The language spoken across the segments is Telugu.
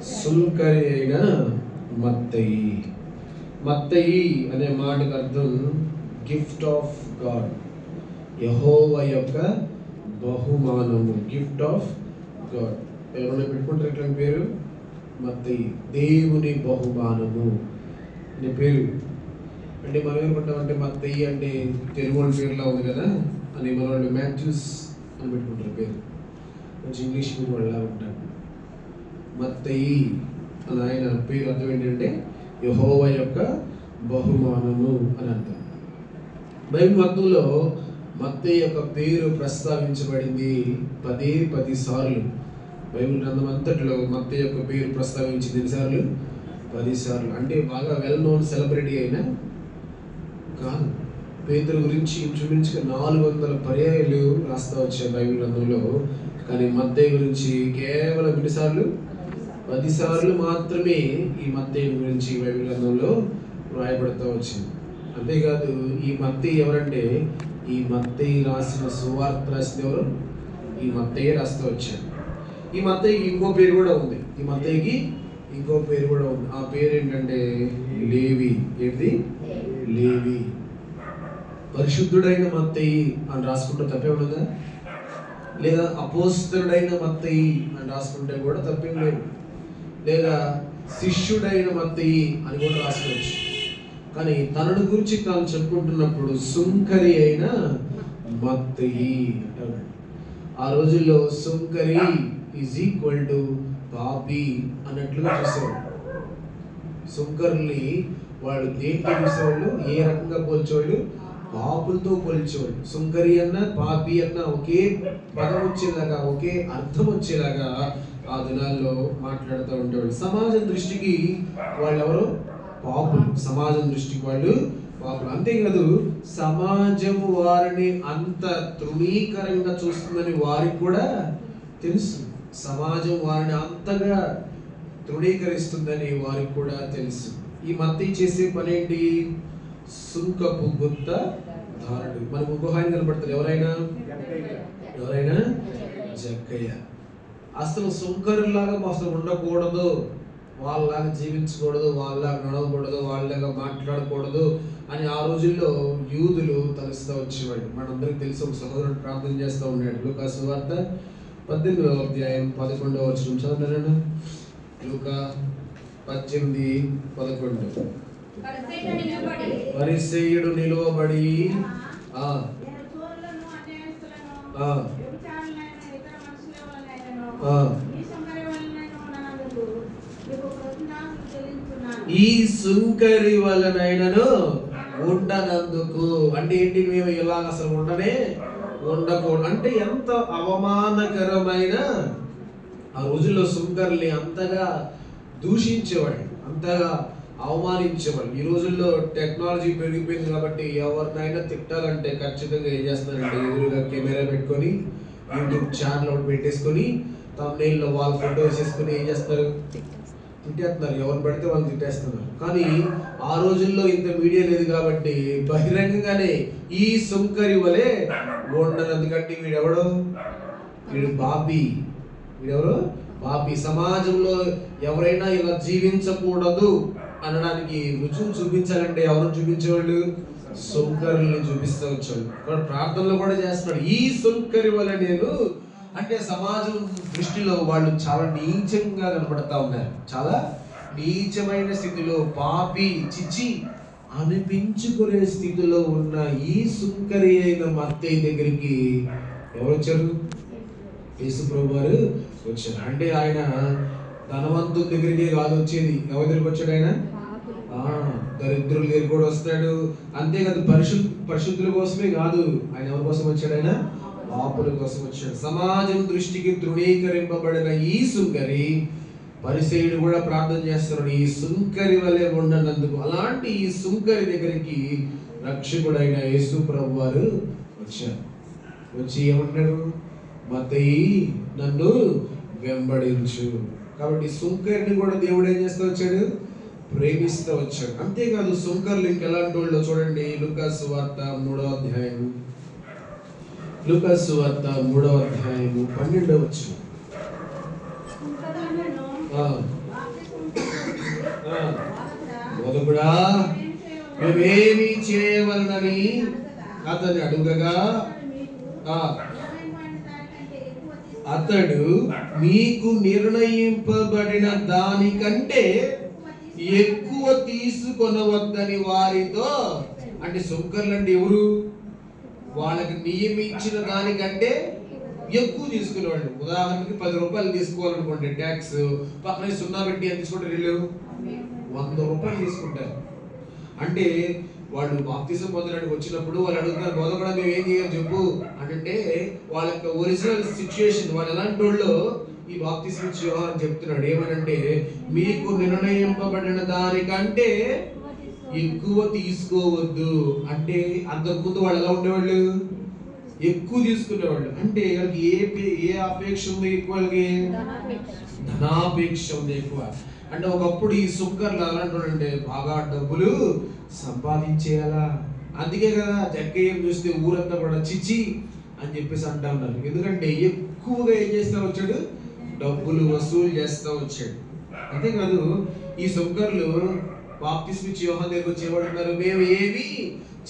సుంకరి అయిన మత్తయి. మత్తయి అనే మాటకు అర్థం గిఫ్ట్ ఆఫ్ గాడ్, యెహోవా యొక్క బహుమానము. Gift of God. ఎవరైనా పెట్టుకుంటారు ఇట్లాంటి పేరు? మత్తయి, దేవుని బహుమానము అనే పేరు. అంటే మనం ఏమనుకుంటామంటే మత్తయి అంటే తెలుగు వాళ్ళ పేరులా ఉంది కదా అని మన వాళ్ళు మాథ్యూస్ అని పెట్టుకుంటారు పేరు. కొంచెం ఇంగ్లీష్ మీడియం వాళ్ళలా ఉంటారు. మత్తయి అని ఆయన పేరు అర్థం ఏంటంటే యెహోవా యొక్క బహుమానము అని అర్థం. బైబిల్ గ్రంథంలో మత్తయి యొక్క పేరు ప్రస్తావించబడింది 10 సార్లు. బైబిల్ గ్రంథం అంతట్లో మత్తయి యొక్క పేరు ప్రస్తావించింది ఎన్నిసార్లు? 10 సార్లు. అంటే బాగా వెల్ నోన్ సెలబ్రిటీ అయినా కాదు. పేతురు గురించి ఇంచుమించుగా 400 పర్యాయాలు రాస్తా వచ్చాయి బైబిల్ గ్రంథంలో. కానీ మత్తయి గురించి కేవలం ఎన్నిసార్లు? 10 సార్లు మాత్రమే ఈ మత్తయి గురించి బైబిల్ గ్రంథంలో రాయబడుతూ వచ్చింది. అంతేకాదు ఈ మత్తయి ఎవరంటే ఈ మత్తయి రాసిన సువార్త రాసింది ఎవరు? ఈ మత్తయి రాస్తూ వచ్చాడు. ఈ మత్తయికి ఇంకో పేరు కూడా ఉంది. ఈ మత్తయికి ఇంకో పేరు కూడా ఉంది. ఆ పేరు ఏంటంటే లేవి. ఏంటి? లేవి. పరిశుద్ధుడైన మత్తయి అని రాసుకుంటే తప్పే ఉండదా? లేదా అపోస్తలుడైన మత్తయి అని రాసుకుంటే కూడా తప్పేం లేదు. లేదా శిష్యుడైన మత్తయి అని కూడా రాసుకోవచ్చు. కానీ తనను గురించి తాను చెప్పుకుంటున్నప్పుడు సుంకరి అయిన మత్తయి అంటాడు. ఆ రోజుల్లో సుంకరి ఈజ్ ఈక్వల్ టు పాపి అన్నట్లుగా చూసేవాడు. సుంకరుల్ని వాళ్ళు దేంతో చూసేవాళ్ళు? ఏ రకంగా పోల్చేవాళ్ళు? పాపులతో పోల్చేవాళ్ళు. సుంకరి అన్న పాపి అన్న ఒకే పదం వచ్చేలాగా, ఒకే అర్థం వచ్చేలాగా ఆ దినాల్లో మాట్లాడుతూ ఉండేవాళ్ళు. సమాజం దృష్టికి వాళ్ళు ఎవరు? పాపులు. సమాజం దృష్టికి వాళ్ళు పాపులు. అంతేకాదు సమాజము వారిని అంత తృణీకరంగా చూస్తుందని వారికి కూడా తెలుసు. సమాజం వారిని అంతగా తృణీకరిస్తుందని వారికి కూడా తెలుసు. ఈ మత్తయి చేసే పని ఏంటి? సుంకపు గుత్త ధారుడు. మనకు ఇంకో ఆయన కనపడతారు. ఎవరైనా జక్కయ్య. అసలు సుంకరులాగా అసలు ఉండకూడదు, వాళ్ళలాగా జీవించకూడదు, వాళ్ళలాగా నడవకూడదు, వాళ్ళలాగా మాట్లాడకూడదు అని ఆ రోజుల్లో యూదులు తలుస్తూ వచ్చేవాడు. మనందరికీ తెలిసి ఒక సహోదరుడు ప్రార్థన చేస్తూ ఉన్నాడు. లూకా సువార్త 18వ అధ్యాయం 11వ వచనం చదవండి. లూకా 18:11. పరిసయ్యుడు నిలువబడి ఈ సుంకరి వలనైనను ఉండనందుకు. అంటే ఏంటి? మేము ఇలాగ అసలు ఉండకూడదు. అంటే ఎంత అవమానకరమైన ఆ రోజుల్లో సుంకర్ని అంతగా దూషించేవాడు, అంతగా అవమానించేవాళ్ళు. ఈ రోజుల్లో టెక్నాలజీ పెరిగిపోయింది కాబట్టి ఎవరినైనా తిట్టాలంటే ఖచ్చితంగా ఏం చేస్తున్నారంటే ఎదురుగా కెమెరా పెట్టుకొని యూట్యూబ్ ఛానల్ ఒకటి పెట్టేసుకొని తమ్నెయిల్లో వాళ్ళ ఫోటో వేసేసుకొని ఏం చేస్తారు? తిట్టేస్తున్నారు. ఎవరు పడితే వాళ్ళు తిట్టేస్తున్నారు. కానీ ఆ రోజుల్లో ఇంత మీడియా లేదు కాబట్టి బహిరంగంగానే ఈ సుంకరి వలె ఉండను. ఎందుకంటే వీడెవడు? వీడు పాపి. వీడెవరు? పాపి. సమాజంలో ఎవరైనా ఇలా జీవించకూడదు అనడానికి రుజువు చూపించాలంటే ఎవరు చూపించేవాళ్ళు? సుంకరుల్ని చూపిస్తూ వచ్చాడు. వాడు ప్రార్థనలో కూడా చేస్తున్నాడు. ఈ సుంకరి వల్ల నేను అంటే సమాజం దృష్టిలో వాళ్ళు చాలా నీచంగా కనపడతా ఉన్నారు. చాలా నీచమైన స్థితిలో, పాపి, చిచి అనిపించుకునే స్థితిలో ఉన్న ఈ సుంకరి అయిన మత్తయి దగ్గరికి ఎవరు వచ్చారు? యేసు ప్రభు వారు వచ్చారు. అంటే ఆయన ధనవంతుల దగ్గరికి కాదు వచ్చేది. ఎవరి దగ్గరికి వచ్చాడు ఆయన? దరిద్రుల దగ్గరికి కూడా వస్తాడు. అంతేకాదు పరిశుద్ధుల కోసమే కాదు, ఆయన ఎవరి కోసం వచ్చాడు? ఆయన పాపుల కోసం వచ్చాడు. సమాజం దృష్టికి తృణీకరింపబడిన ఈ సుంకరి, పరిసయ్యుడు కూడా ప్రార్థన చేస్తున్నాడు ఈ సుంకరి వలె ఉండనందుకు. అలాంటి ఈ సుంకరి దగ్గరికి రక్షకుడైన యేసు ప్రభు వారు వచ్చారు. వచ్చి ఏమంటారు? మత్తయి నన్ను వెంబడించు. కాబట్టి సుంకరిని కూడా దేవుడు ఏం చేస్తూ వచ్చాడు? ప్రేమిస్తూ వచ్చాడు. అంతేకాదు సుంకర్లు ఇంకెలాంటి వాళ్ళు చూడండి. లూకా సువార్త 3వ అధ్యాయం 12వ వచనం. అడగగా మేమేమి చేయవలనని అతని అడుగగా అతడు మీకు నిర్ణయింపబడిన దానికంటే ఎక్కువ తీసుకొనవద్దని వారితో, అంటే సుంకర్లు అంటే ఎవరు? వాళ్ళకి నియమించిన దానికంటే ఎక్కువ తీసుకునేవాళ్ళు. ఉదాహరణకి 10 రూపాయలు తీసుకోవాలనుకోండి ట్యాక్స్, పక్కన 0 పెట్టి ఎంత తీసుకుంటారు? వీళ్ళు 100 రూపాయలు తీసుకుంటారు. అంటే వాళ్ళు బాప్తిజం పొందడానికి వచ్చినప్పుడు వాళ్ళు అడుగుతున్నారు, బోధకుడా మేము ఏం చేయాలి చెప్పు అంటే, వాళ్ళ యొక్క ఒరిజినల్ సిచ్యుయేషన్, వాళ్ళు ఎలాంటి వాళ్ళు ఈ బాప్తిజం ఇచ్చే యోహాను చెప్తున్నాడు. ఏమనంటే, మీకు నిర్ణయింపబడిన దానికంటే ఎక్కువ తీసుకోవద్దు. అంటే అంతకుముందు వాళ్ళు ఎలా ఉండేవాళ్ళు? ఎక్కువ తీసుకునేవాళ్ళు. అంటే వాళ్ళకి ఏ అపేక్ష ఉంది ఎక్కువ? వాళ్ళకి ధనాపేక్ష ఉంది ఎక్కువ. అంటే ఒకప్పుడు ఈ సుంకర్లు అలాంటి బాగా డబ్బులు సంపాదించేయాలా, అందుకే కదా జగ్గయ్యం చూస్తే ఊరంతా కూడా చిచి అని చెప్పేసి అంటా ఉన్నారు. ఎందుకంటే ఎక్కువగా ఏం చేస్తా వచ్చాడు? డబ్బులు వసూలు చేస్తా వచ్చాడు. అంతేకాదు ఈ సుంకర్లు బాప్తిస్మ ఇచ్చి యోహాను దగ్గరకు వచ్చి ఏమంటున్నారు? మేము ఏమి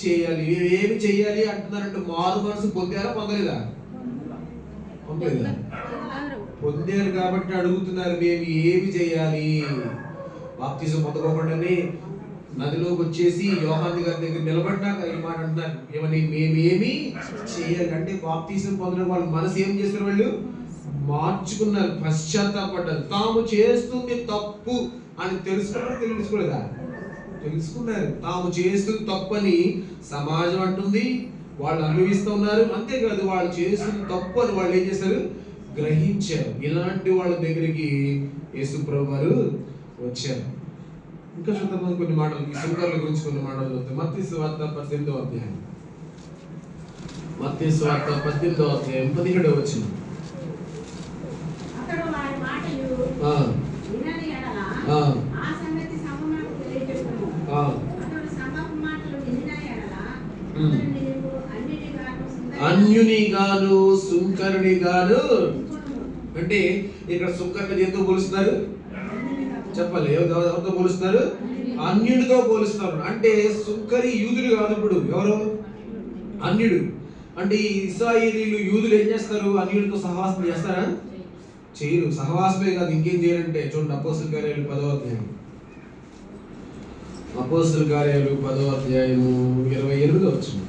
చేయాలి, మేము ఏమి చేయాలి అంటున్నారంటే, మారు మనసు పొందారా పొందలేదా? పొందలేదా? పొందారు కాబట్టి అడుగుతున్నారు, మేము ఏమి చేయాలి? బాప్తిజం పొందకోకుండానే నదిలోకి వచ్చేసి యోహాను గారి దగ్గర నిలబడ్డాక ఈ మాట అంటున్నారు, ఏమని? మేమేమి చేయాలి అంటే బాప్తిజం పొందడం వాళ్ళ మనసు ఏం చేస్తారు? వాళ్ళు మార్చుకున్నారు, పశ్చాత్తాపడ్డారు. తాము చేస్తుంది తప్పు అని తెలుసుకోలేదా? తెలుసుకున్నారు. తాము చేస్తుంది తప్పని సమాజం అంటుంది, వాళ్ళు అనుభవిస్తూ ఉన్నారు. అంతేకాదు వాళ్ళు చేస్తుంది తప్పు అని వాళ్ళు ఏం చేశారు? గ్రహించారు. ఇలాంటి వాళ్ళ దగ్గరికి యేసుప్రభు వారు వచ్చారు. ఇంకా చూద్దాం కొన్ని మాటలు, ఈ సుంకర్ల గురించి కొన్ని మాటలు చూద్దాం. మత్తయి సువార్త 18వ అధ్యాయం, మత్తయి సువార్త 18వ అధ్యాయం 17వ వచనం. అన్యునిగాను సుంకరునిగాను, అంటే ఇక్కడ సుంకరుని దేంతో పోలుస్తున్నారు? చెప్పాలి, ఎవరితో పోలుస్తున్నారు? అన్యుడితో పోలుస్తున్నారు. అంటే సుంకరి యూదుడు కాదు. ఇప్పుడు ఎవరు? అన్యుడు. అంటే ఈ ఇశ్రాయేలీయులు యూదులు ఏం చేస్తారు? అన్యుడితో సహవాసం చేస్తారా? చేయరు. సహవాసమే కాదు ఇంకేం చేయరంటే, చూడండి అపోస్తలుల కార్యాలు 10వ అధ్యాయం, అపోస్తలుల కార్యాలు 10వ అధ్యాయము 28వ వచనం.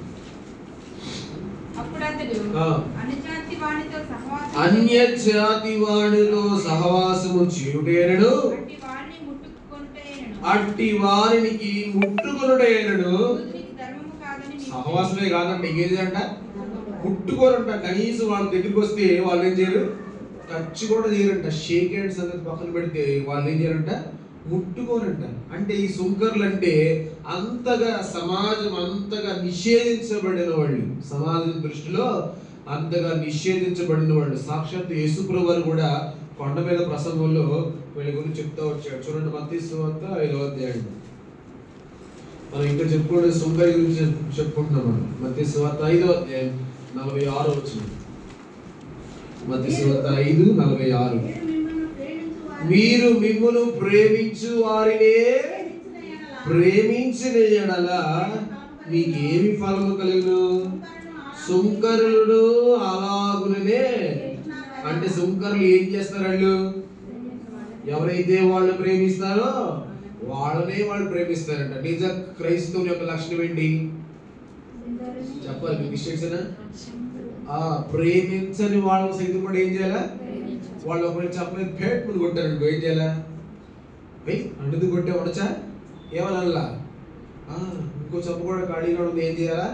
అన్యజాతి వానితో సహవాసము చేయుటేనను, అట్టి వారికి ముట్టుకొనుటేనను. సహవాసమే కాదంటే ఇంకేది అంట? ముట్టుకోరంట. కనీసం వాళ్ళ దగ్గరికి వస్తే వాళ్ళు ఏం చేయరు? టచ్ కూడా చేయరంట. షేక్ హ్యాండ్స్ అనేది పక్కన పెడితే వాళ్ళు ఏం చేయరంట? ముట్టుకోరంట. అంటే ఈ సుంకర్లు అంటే అంతగా సమాజం అంతగా నిషేధించబడిన వాళ్ళు, సమాజం దృష్టిలో అంతగా నిషేధించబడిన వాళ్ళు. సాక్షాత్ యేసుప్రభు వారు కూడా కొండ మీద ప్రసంగంలో వీళ్ళ గురించి చెప్తా వచ్చాడు. చూడండి మత్తయి సువార్త 5వ అధ్యాయం. మనం ఇంకా చెప్పుకుంటే సుంకరి గురించి చెప్పుకుంటున్నాం. మనం మత్తయి సువార్త 5వ అధ్యాయం 46వ వచనం. మత్తయి సువార్త 5:46. మీరు మిమ్మును ప్రేమించు వారినే ప్రేమించిన యెడల మీకేమి ఫలము కలుగును? సుంకరులు అలాగుననే. అంటే సుంకరులు ఏం చేస్తారు? వాళ్ళు ఎవరైతే వాళ్ళు ప్రేమిస్తారో వాళ్ళనే వాళ్ళు ప్రేమిస్తారంట. నిజ క్రైస్తవుని యొక్క లక్షణం ఏంటి చెప్పాలి? మీకు ఇష్టేనా? ప్రేమించని వాళ్ళని సైతం కూడా ఏం చేయాలా? వాళ్ళు ఒకవేళ చెప్పలేదు పేట్ ముందు కొట్టారనుకో ఏం చేయాలా? అంటుది కొట్టే వడచా ఏమనల్లా? ఇంకో చెప్ప కూడా ఖాళీగా ఉంది, ఏం చేయాలా?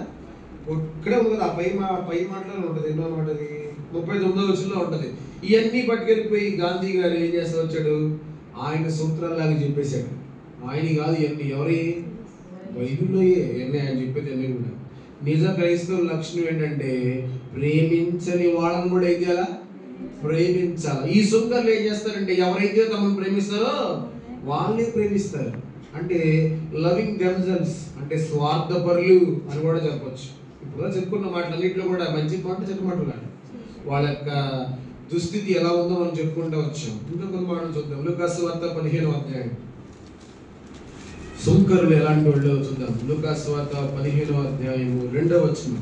ఇక్కడే ఉంది కదా, పై మాటలో ఉంటుంది. ఎన్నో మాట? 39వ వచనంలో ఉంటుంది. ఇవన్నీ పట్టుకెళ్ళిపోయి గాంధీ గారు ఏం చేస్తా వచ్చాడు? ఆయన సూత్రాల్లాగా చెప్పేశాడు. ఆయన కాదు ఇవన్నీ, ఎవరి బైబిల్లోయే ఇవన్నీ ఆయన చెప్పేది అన్నీ కూడా. నిజ క్రైస్తవుల లక్షణం ఏంటంటే ప్రేమించని వాళ్ళని కూడా ఏం చేయాలా? ప్రేమించాలి. ఈ సుంకర్లు ఏం చేస్తారంటే ఎవరైతే తమను ప్రేమిస్తారో వాళ్ళే ప్రేమిస్తారు. అంటే లవింగ్ దెమ్సెల్వ్స్, అంటే స్వార్థపరులు అని కూడా చెప్పొచ్చు. ఇప్పుడు చెప్పుకున్న మాటలన్నింటిలో కూడా మంచి మాట చెడ్డ మాటలు కాదు, వాళ్ళ యొక్క దుస్థితి ఎలా ఉందో మనం చెప్పుకుంటూ వచ్చాం. ఇంకా కొన్ని మాటలు చూద్దాం. లూకా సువార్త 15వ అధ్యాయం, సుంకరులు ఎలాంటి వాళ్ళు చూద్దాం. లూకాసు సువార్త 15వ అధ్యాయము 2వ వచనం.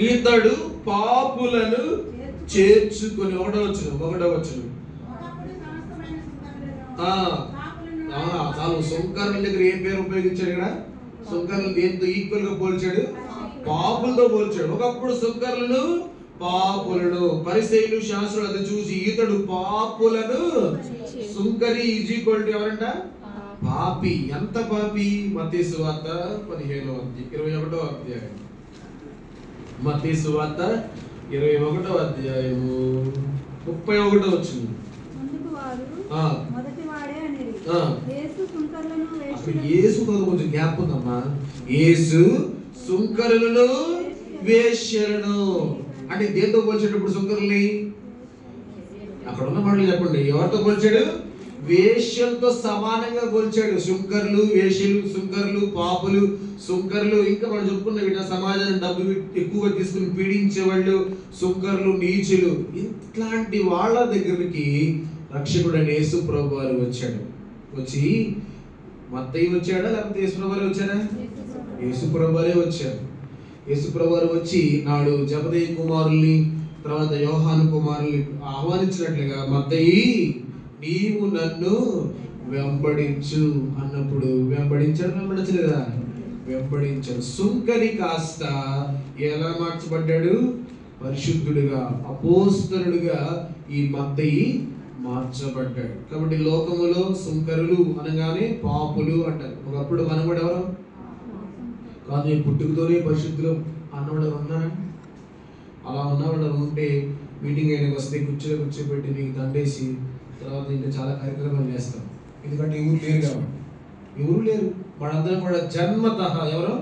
ఇతడు పాపులను చేర్చుకొని, 1వ వచనం. చాలు. సుంకరుల దగ్గర ఏ పేరు ఉపయోగించాడు ఇక్కడ? సుంకరులు దేంతో ఈక్వల్ గా పోల్చాడు? పాపులతో పోల్చాడు. ఒకప్పుడు సుంకరులను పాపులను, పరిసయ్యులు శాస్త్రులు అది చూసి ఇతడు పాపులను, సుంకరి ఈజ్ ఈక్వల్ టు ఎవరంట? పాపి. ఎంత పాపి? మత్తయి సువార్త 21వ అధ్యాయం. మత్తయి సువార్త 21వ అధ్యాయము 31వ వచనం. యేసు కొంచెం గ్యాప్ ఉందమ్మా. యేసు సుంకరులను వేశ్యలను అంటే దేంతో పోల్చేటప్పుడు సుంకరుల్ని? అక్కడ ఉన్న మాటలు చెప్పండి. ఎవరితో పోల్చాడు? వేశ్యలతో సమానంగా పోల్చాడు. సుంకర్లు, వేశ్యలు, సుంకర్లు, పాపులు, సుంకర్లు, ఇంకా మనం చెప్పుకున్న వీటి సమాజాన్ని డబ్బు ఎక్కువగా తీసుకుని పీడించేవాళ్ళు సుంకర్లు, నీచులు. ఇట్లాంటి వాళ్ళ దగ్గరికి రక్షకుడైన యేసు ప్రభు వారు వచ్చాడు. వచ్చి మత్తయి వచ్చాడా లేకపోతే యేసు ప్రభు వారు వచ్చారా? యేసు ప్రభు వారే వచ్చారు. యేసు ప్రభు వారు వచ్చి నాడు జబదేయి కుమారుల్ని, తర్వాత యోహాను కుమారుల్ని ఆహ్వానించినట్లుగా మత్తయి నీవు నన్ను వెంబడించు అన్నప్పుడు వెంబడించాడు. వెంబడించలేదా? వెంబడించాడు. సుంకరి కాస్త ఎలా మార్చబడ్డాడు? పరిశుద్ధుడిగా, అపోస్తలుడిగా ఈ మత్తయి మార్చబడ్డాడు. కాబట్టి లోకములో సుంకరులు అనగానే పాపులు అంటారు. ఒకప్పుడు మనం కూడా ఎవరు కాదు, పుట్టుకతోనే పరిశుద్ధులు అన్నవాడు ఉన్నారా? అలా ఉన్నవాడు ఉంటే మీటింగ్ అయినకి వస్తే కుర్చీలో కూర్చోబెట్టి నీకు దండేసి తర్వాత ఇంకా చాలా కార్యక్రమాలు చేస్తాం. ఎందుకంటే ఎవరు లేరు కాబట్టి. ఎవరు లేరు, వాళ్ళందరం కూడా జన్మతః ఎవరు?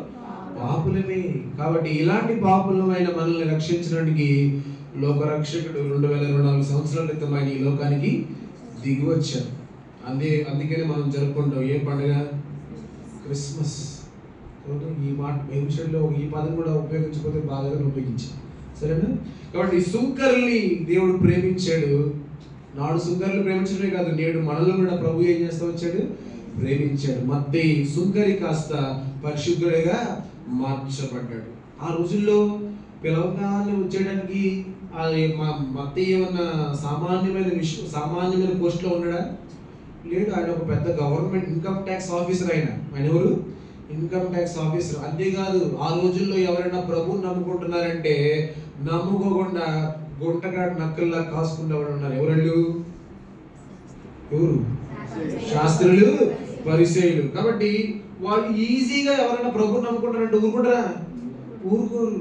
పాపులమే. కాబట్టి ఇలాంటి పాపులమైన మనల్ని రక్షించడానికి లోకరక్షకుడు 2024 సంవత్సరాల క్రితం ఆయన ఈ లోకానికి దిగి వచ్చారు. అందుకనే మనం జరుపుకుంటాం ఏ పండుగ? క్రిస్మస్. ఈ మాట భవిష్యత్తులో ఈ పదం కూడా ఉపయోగించకపోతే బాగా ఉపయోగించాం, సరేనా? కాబట్టి ఈ సుంకర్ని దేవుడు ప్రేమించాడు. నాడు సుంకర్లు ప్రేమించడమే కాదు, నేడు మనల్ని కూడా ప్రభు ఏం చేస్తూ వచ్చాడు? ప్రేమించాడు. మత్తయి సుంకరి కాస్త పరిశుద్ధుడిగా మార్చబడ్డాడు. ఆ రోజుల్లో పిలవగానే వచ్చేయడానికి మత్తయి ఏమన్నా సామాన్యమైన పోస్ట్లో ఉన్నాడా? లేడు. ఆయన ఒక పెద్ద గవర్నమెంట్ ఇన్కమ్ ట్యాక్స్ ఆఫీసర్. ఆయన ఎవరు? Income tax officer. అంతేకాదు ఆ రోజుల్లో ఎవరైనా ప్రభువుని నమ్ముకుంటున్నారంటే నమ్ముకోకుండా గుంటగాడు నక్కల్లా కాసుకుంటూ ఉన్నారు. ఎవరు? శాస్త్రులు, పరిసయ్యులు. కాబట్టి వాళ్ళు ఈజీగా ఎవరైనా ప్రభువుని నమ్ముకుంటారంటే ఊరుకుంటారా? ఊరుకోరు.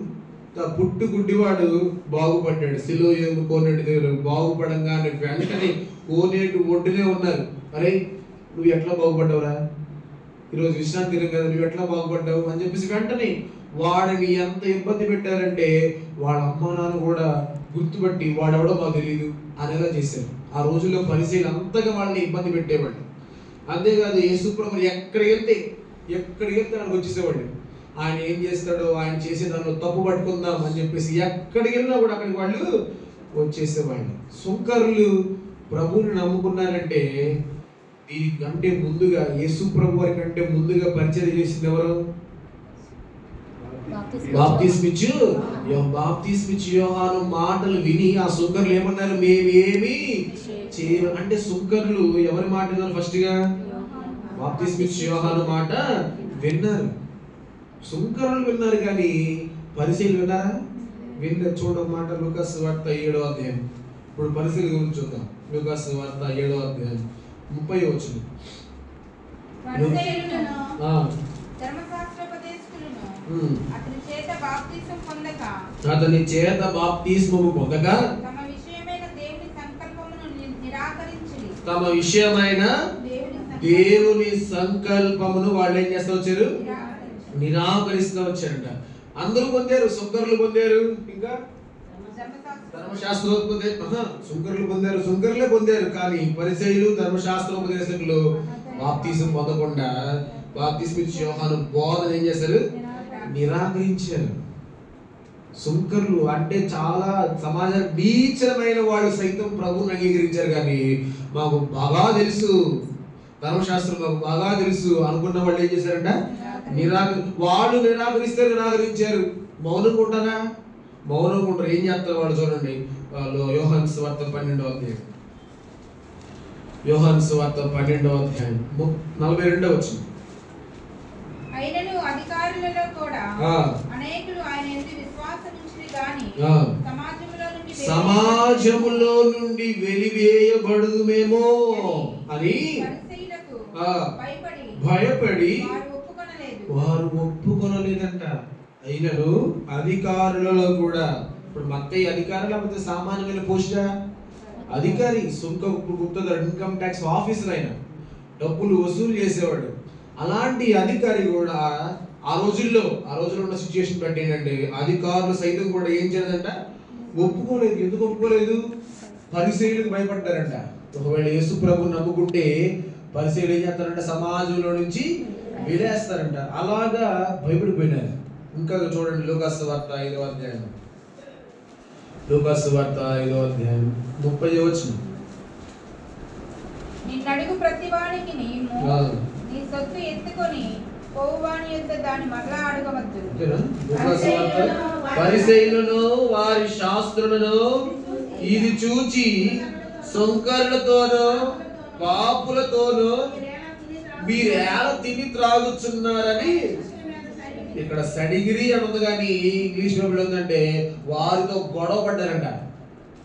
పుట్టు గుడ్డివాడు బాగుపడ్డాడు. సిలువ కోనేటి దగ్గర బాగుపడంగానే వెంటనే కోనేటి ఒడ్డునే ఉన్నారు. అరే నువ్వు ఎట్లా బాగుపడ్డావురా? ఈరోజు విశ్రాంతి దినం కదా, నువ్వు ఎట్లా బాగుపడ్డావు అని చెప్పేసి వెంటనే వాడిని ఎంత ఇబ్బంది పెట్టారంటే వాళ్ళ అమ్మ నాన్న కూడా గుర్తుపట్టి వాడెవడో మాకు తెలియదు అనేలా చేశారు. ఆ రోజుల్లో పరిచయం అంతగా వాళ్ళని ఇబ్బంది పెట్టేవాళ్ళు. అంతేకాదు యేసుప్రభు ఎక్కడికి వెళ్తే ఆయనకు వచ్చేసేవాళ్ళు. ఆయన ఏం చేస్తాడో, ఆయన చేసే దానిలో తప్పు పట్టుకుందాం అని చెప్పేసి ఎక్కడికి వెళ్ళినా కూడా అక్కడికి వాళ్ళు వచ్చేసేవాళ్ళు. సుంకరులు ప్రభువుని నమ్ముకున్నారంటే దీనికంటే ముందుగా యేసు ప్రభు వారి కంటే ముందుగా పరిచయం చేసింది ఎవరు? బాప్తిస్మిచ్చు యోహాను మాటలు విని ఆ సుంకరులు ఏమన్నారు? మేమేమి చేయ అంటే సుంకరులు ఎవరి మాట విన్నారు? ఫస్ట్ గా బాప్తిస్మిచ్చు యోహాను మాట విన్నారు. సుంకరులు విన్నారు కానీ పరిశీలు విన్నారా? విన్నారు. చూడమాట లూకాసు వార్త 7వ అధ్యాయం. ఇప్పుడు పరిశీలి గురించి చూద్దాం. లూకాసు వార్త 7వ అధ్యాయం 30వ వచనం. అతని చేత బాప్తిస్మము పొందక తమ విషయమైన దేవుని సంకల్పమును వాళ్ళు ఏం చేస్తూ వచ్చారు? నిరాకరిస్తూ వచ్చారంట. అందరూ పొందారు. సుంకరులు పొందారు, ఇంకా సుంకరులే పొందారు. కానీ పరిసయ్యులు, ధర్మశాస్త్రోపదేశకులు బాప్తిసం పొందకుండా బాప్తిస్మిచ్చు యోహాను బోధన ఏం చేశారు? నిరాకరించారు. సుంకర్లు అంటే చాలా సమాజానికి నీచమైన వాళ్ళు సైతం ప్రభువుని అంగీకరించారు. కానీ మాకు బాగా తెలుసు, ధర్మశాస్త్రం మాకు బాగా తెలుసు అనుకున్న వాళ్ళు ఏం చేశారంట? వాళ్ళు నిరాకరించారు. మౌనంగా ఉంటారా? మౌనంగా ఉంటారు. ఏం చేస్తారు వాళ్ళు? చూడండి, వాళ్ళు యోహాను సువార్త 12వ అధ్యాయం, యోహాను సువార్త 12వ అధ్యాయం 42వ వచనం. అయినను అధికారులలో కూడా అనేకులు ఆయన యందు విశ్వాసముంచిరి గాని సమాజములో నుండి వెలివేయబడుదుమేమో అని భయపడి వారు ఒప్పుకొనలేదంట. అయినను అధికారులలో కూడా, ఇప్పుడు మత్తయి అధికారులు లేకపోతే సామాన్యమైన పోస్ట అధికారి, గుప్తదారు, ఇన్కమ్ ట్యాక్స్ ఆఫీసర్, అయినా డబ్బులు వసూలు చేసేవాడు. అలాంటి అధికారి కూడా ఆ రోజుల్లో ఉన్న సిచ్యువేషన్ బట్టి ఏంటంటే అధికారులు సైతం కూడా ఏం చేయలేదంట? ఒప్పుకోలేదు. ఎందుకు ఒప్పుకోలేదు? పరిసయ్యులకు భయపడ్డారంట. ఒకవేళ యేసు ప్రభువుని నమ్ముకుంటే పరిసయ్యులు ఏం చేస్తారంట? సమాజంలో నుంచి విలేస్తారంట. అలాగా భయపడిపోయినారు. ఇంకా చూడండి, లూకాసు వార్త 5వ అధ్యాయం, లూకాసు వార్త 5వ అధ్యాయం 30వ వచనం. నిన్నడుగు ప్రతివానికి నీ సొత్తు ఎత్తుకొని పోవువాని యొద్ద దాన్ని మరలా అడగవద్దు. పరిసయ్యులను వారి శాస్త్రులను ఇది చూచి సుంకరులతోనూ పాపులతోనూ మీరేళ తిని త్రాగుచున్నారని, ఇక్కడ సడిగిరి అని ఉంది కానీ ఇంగ్లీష్ బైబిల్ ఉందంటే వారితో గొడవ పడ్డారంట.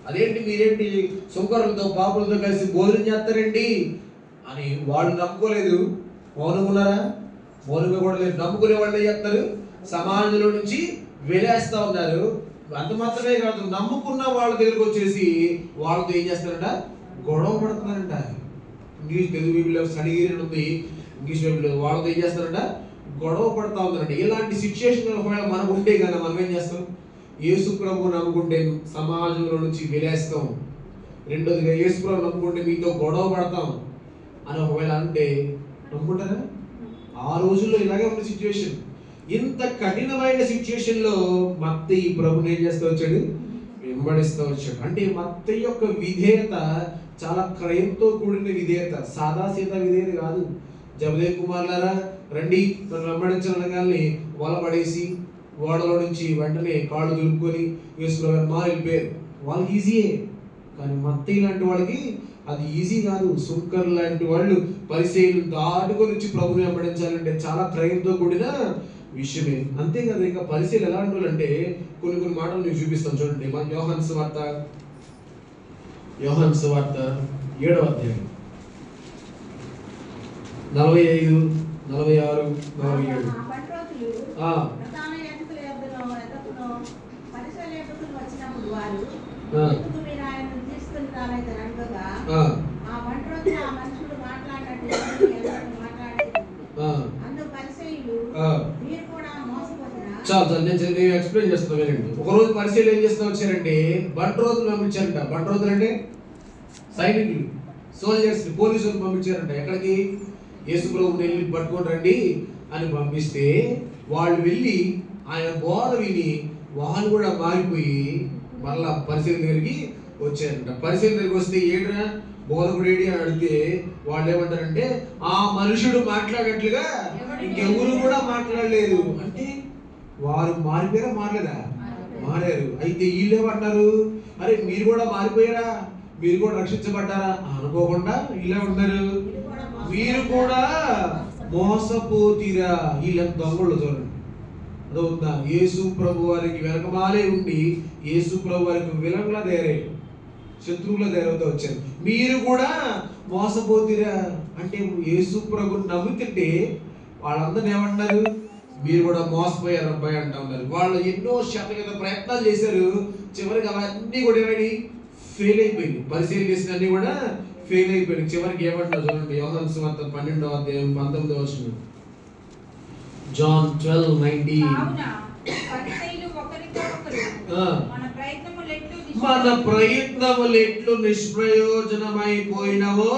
అదేంటి, మీరేంటి సుంకరులతో పాపులతో కలిసి భోజనం చేస్తారండి అని వాళ్ళు నమ్ముకోలేదు. మౌనంగా ఉన్నారా? మౌనంగా కూడా లేదు. నమ్ముకునే వాళ్ళు ఏం చేస్తారు? సమాజంలో నుంచి వెలేస్తా ఉన్నారు. అంత మాత్రమే కాదు, నమ్ముకున్న వాళ్ళ దగ్గరకు వచ్చేసి వాళ్ళతో ఏం చేస్తారంట? గొడవ పడుతున్నారంట. ఇంగ్లీష్ తెలుగు బైబిల్లో సడిగిరి ఉంది, ఇంగ్లీష్ బైబిల్లో వాళ్ళతో ఏం చేస్తారంట? గొడవ పడతా ఉన్నారంట. ఇలాంటి సిచ్యుయేషన్ ఒకవేళ మనకు ఉంటే కదా మనం ఏం చేస్తాం? యేసు ప్రభువు నమ్ముకుంటే సమాజంలో నుంచి వెలేస్తాం. రెండోదిగా యేసు ప్రభు నమ్ముకుంటే మీతో గొడవ పడతాం అని ఒకవేళ అంటే నమ్ముకుంటారా? ఆ రోజుల్లో ఇలాగే ఉన్న సిచ్యువేషన్. ఇంత కఠినమైన సిచ్యువేషన్లో మత్తయి ప్రభుని ఏం చేస్తూ వచ్చాడు? వెంబడిస్తూ వచ్చాడు. అంటే మత్తయి యొక్క విధేయత చాలా క్రయంతో కూడిన విధేయత, సాదా సీదా విధేయత కాదు. జబదే కుమారులారా రండి నన్ను వెంబడించడానికి వల పడేసి ఓడలో నుంచి వెంటనే కాళ్ళు దులుపుకొని యేసు ప్రభు వెళ్ళిపోయారు. వాళ్ళకి ఈజీయే, కానీ మత్తయి లాంటి వాళ్ళకి అది ఈజీ కాదు. సుంకర్ లాంటి వాళ్ళు పరిసయ్యులు దాటుకొని వచ్చి ప్రభుని వెంబడించాలంటే చాలా క్రయంతో కూడిన విషయమే. అంతేకాదు, ఇంకా పరిసయ్యులు ఎలాంటి వాళ్ళు అంటే కొన్ని మాటలు నేను చూపిస్తాను. చూడండి, మన యోహాను సువార్త 7వ అధ్యాయం 45, 46, 47. చాలు నేను ఎక్స్ప్లెయిన్ చేస్తాను వినండి. ఒకరోజు పరిశీలన ఏం చేస్తూ వచ్చారంటే బంట్రోతులు పంపించారంట. బంట్రోతులు అంటే సైనికులు, సోల్జర్స్, పోలీసులు పంపించారంట. ఎక్కడికి? యేసు ప్రభువుని వెళ్ళి పట్టుకొని రండి అని పంపిస్తే వాళ్ళు వెళ్ళి ఆయన బోధ విని వాళ్ళు కూడా మారిపోయి మళ్ళా పరిశీలన దగ్గరికి వచ్చారంట. పరిశీలన దగ్గరికి వస్తే ఏడ్రా బోధకుడు ఏడి అని అడిగితే వాళ్ళు ఏమంటారంటే ఆ మనుషుడు మాట్లాడినట్లుగా ఇంకెవరు కూడా మాట్లాడలేదు. అంటే వారు మారిపోయారా? మారలేదా? మారారు. అయితే వీళ్ళు ఏమంటారు? అరే మీరు కూడా మారిపోయారా? మీరు కూడా రక్షించబడ్డారా? అనుకోకుండా వీళ్ళే ఉన్నారు, మీరు కూడా మోసపోతీరా. వీళ్ళంత దొంగళ్ళు. చూడండి, అదవుతుందా? యేసు ప్రభు వారికి వెనకమాలే ఉండి యేసు ప్రభు వారికి విలన్లా తయారయ్యారు, శత్రువులా తయారవుతూ వచ్చారు. మీరు కూడా మోసపోతీరా అంటే యేసు ప్రభుని నమ్ముతుంటే వాళ్ళందరినీ ఏమంటారు? మీరు కూడా మోసపోయారు అబ్బాయి అంటా ఉన్నారు. వాళ్ళు ఎన్నో శతగత ప్రయత్నాలు చేశారు, చివరికి అవన్నీ కూడా ఏమైనా ఫెయిల్ అయిపోయింది. పరిశీలన చేసిన అన్ని కూడా ఫెయిల్ అయిపోయింది. చివరికి ఏమంటారు చూడండి, యోహాను సువార్త 12వ అధ్యాయం 19వ వచనం. జాన్ 12:19. మన ప్రయత్నములు ఎట్లు నిష్ప్రయోజనమైపోయినవో